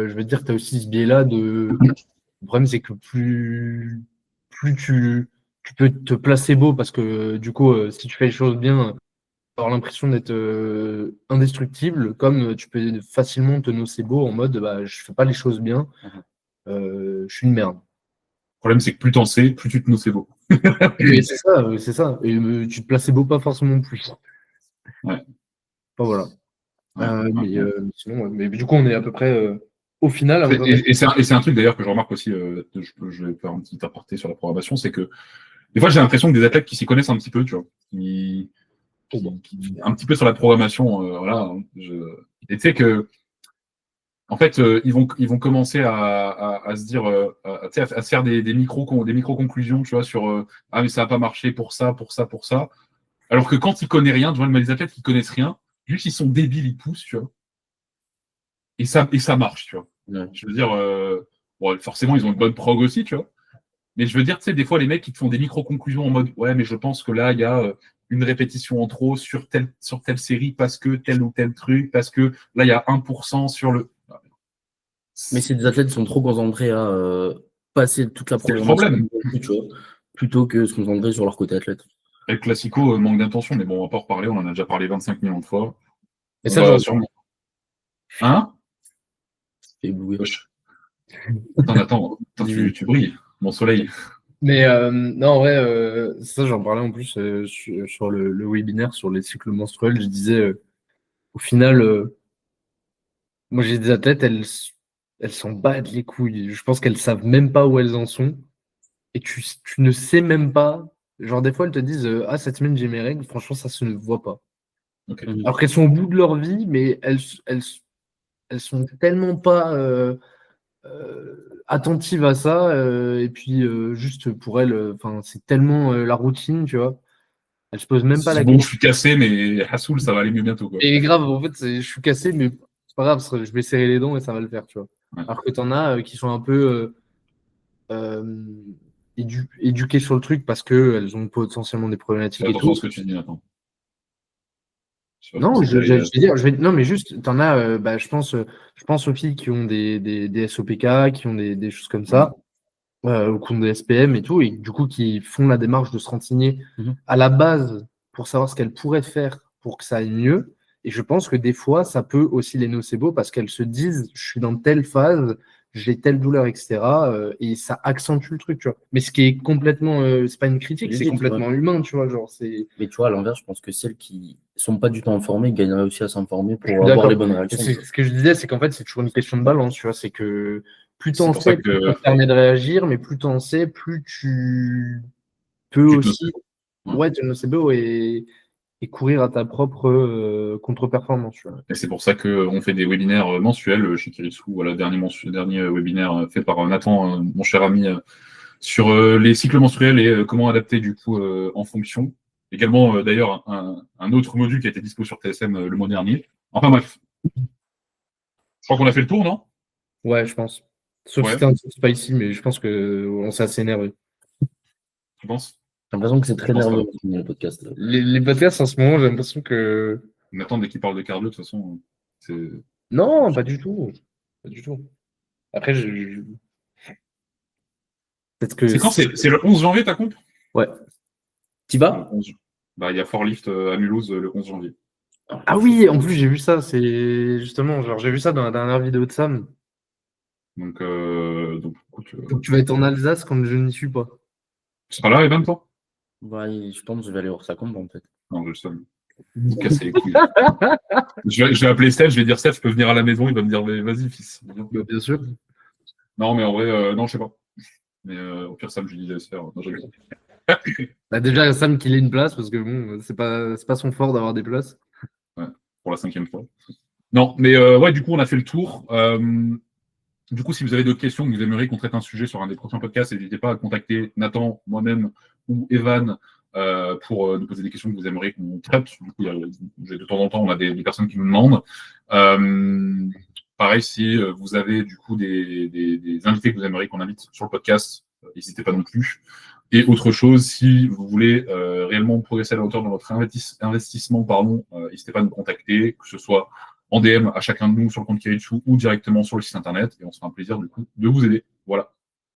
je veux dire, t'as aussi ce biais-là de. Le problème, c'est que plus tu peux te placer beau, parce que du coup, si tu fais les choses bien, avoir l'impression d'être indestructible, comme tu peux facilement te nocebo en mode bah, je fais pas les choses bien, je suis une merde. Le problème, c'est que plus t'en sais, plus tu te nocebo. Mais c'est ça, c'est ça. Et tu te placebo pas forcément plus. Ouais. Enfin, voilà. Ouais, ouais. Mais sinon, ouais. Mais du coup, on est à peu près au final. À mon avis. Et c'est un truc d'ailleurs que je remarque aussi, je vais faire un petit aparté sur la programmation, c'est que des fois j'ai l'impression que des athlètes qui s'y connaissent un petit peu, tu vois, un petit peu sur la programmation, voilà. Et tu sais que en fait, ils vont commencer à se dire, tu sais, à se faire des micro-conclusions, tu vois, sur ah mais ça n'a pas marché pour ça, pour ça, pour ça. Alors que quand ils connaissent rien, tu vois, les athlètes qui connaissent rien, juste ils sont débiles, ils poussent, tu vois, et ça marche, tu vois. Ouais. Je veux dire, bon, forcément ils ont une bonne prog aussi, tu vois. Mais je veux dire, tu sais, des fois les mecs qui te font des micro-conclusions en mode ouais, mais je pense que là il y a une répétition en trop sur telle série parce que tel ou tel truc, parce que là il y a 1% sur le. Mais c'est des athlètes qui sont trop concentrés à passer toute la C'est le programmation, problème. tu vois, plutôt que se concentrer sur leur côté athlète. Et le classico manque d'intention, mais bon, on va pas en reparler, on en a déjà parlé 25 millions de fois. Et On ça, va genre. sûrement. Hein? C'est éblouir. Wesh. Attends, tu brilles, mon soleil. Mais non, en vrai, ça, j'en parlais en plus sur le webinaire sur les cycles menstruels. Je disais, au final, moi j'ai des athlètes, elles s'en battent les couilles. Je pense qu'elles savent même pas où elles en sont. Et tu ne sais même pas. Genre, des fois, elles te disent, ah, cette semaine j'ai mes règles. Franchement, ça se ne voit pas. Okay. Alors qu'elles sont au bout de leur vie, mais elles sont tellement pas attentives à ça. Et puis, juste pour elles, enfin, c'est tellement la routine, tu vois. Elles se posent même pas la Bon, je question. suis cassé, mais Hassoul, ça va aller mieux bientôt, quoi. Et grave, en fait, je suis cassé, mais c'est pas grave, je vais serrer les dents et ça va le faire, tu vois. Ouais. Alors que t'en as qui sont un peu éduquées sur le truc parce qu'elles ont potentiellement des problématiques Fais et attention à tout. ce que tu dis, attends. Non, je vais dire, non, mais juste, t'en as, bah, je pense aux filles qui ont des SOPK, qui ont des choses comme ça, ou qui ont des SPM et tout, et du coup, qui font la démarche de se renseigner à la base pour savoir ce qu'elles pourraient faire pour que ça aille mieux. Et je pense que des fois, ça peut aussi les nocebo parce qu'elles se disent, je suis dans telle phase, j'ai telle douleur, etc. Et ça accentue le truc, tu vois. Mais ce qui est complètement, c'est pas une critique, c'est complètement humain, tu vois. Genre, mais tu vois, à l'inverse, je pense que celles qui sont pas du tout informées gagneraient aussi à s'informer pour avoir les bonnes réactions. Ce que je disais, c'est qu'en fait, c'est toujours une question de balance, tu vois. C'est que plus t'en sais, plus que... ça te permet de réagir, mais plus t'en sais, plus tu peux aussi te nocebo et courir à ta propre contre-performance. Et c'est pour ça qu'on fait des webinaires mensuels chez Kiritsu. Voilà, dernier webinaire fait par Nathan, mon cher ami, sur les cycles menstruels et comment adapter du coup en fonction. Également, d'ailleurs, un autre module qui a été dispo sur TSM le mois dernier. Enfin bref. Je crois qu'on a fait le tour, non? Ouais, je pense. Sauf si c'était un truc spicy, mais je pense qu'on s'est assez énervé. Tu penses? J'ai l'impression que c'est très nerveux le podcast. Les podcasts en ce moment, j'ai l'impression que. Nathan, dès qu'il parle de cardio, de toute façon, c'est. Non, pas du tout. Pas du tout. Après, peut-être que. C'est quand? C'est le 11 janvier ta comp? Ouais. T'y vas? Bah, il y a Forlift à Mulhouse le 11 janvier. Ah oui, en plus, j'ai vu ça. C'est justement, genre, j'ai vu ça dans la dernière vidéo de Sam. Donc écoute, Donc, tu vas être en Alsace quand je n'y suis pas. Tu seras là, Evan, toi? Ouais, je pense que je vais aller voir sa comp en fait. Non, je le me casser les couilles. je vais appeler Steph, je vais dire Steph, je peux venir à la maison, il va me dire vas-y, fils. Bah, bien sûr. Non, mais en vrai, non, je sais pas. Mais au pire, Sam, je lui dis laisse faire. Non, bah, déjà, Sam qu'il ait une place, parce que bon, c'est pas son fort d'avoir des places. Ouais, pour la 5e fois. Non, mais ouais, du coup, on a fait le tour. Du coup, si vous avez d'autres questions, que vous aimeriez qu'on traite un sujet sur un des prochains podcasts, n'hésitez pas à contacter Nathan, moi-même ou Evan pour nous poser des questions que vous aimeriez qu'on traite. Du coup, de temps en temps, on a des personnes qui nous demandent. Pareil, si vous avez du coup des invités que vous aimeriez qu'on invite sur le podcast, n'hésitez pas non plus. Et autre chose, si vous voulez réellement progresser à la hauteur de votre investissement, n'hésitez pas à nous contacter, que ce soit en DM à chacun de nous sur le compte Kiritsu ou directement sur le site internet, et on se fera un plaisir du coup de vous aider. Voilà.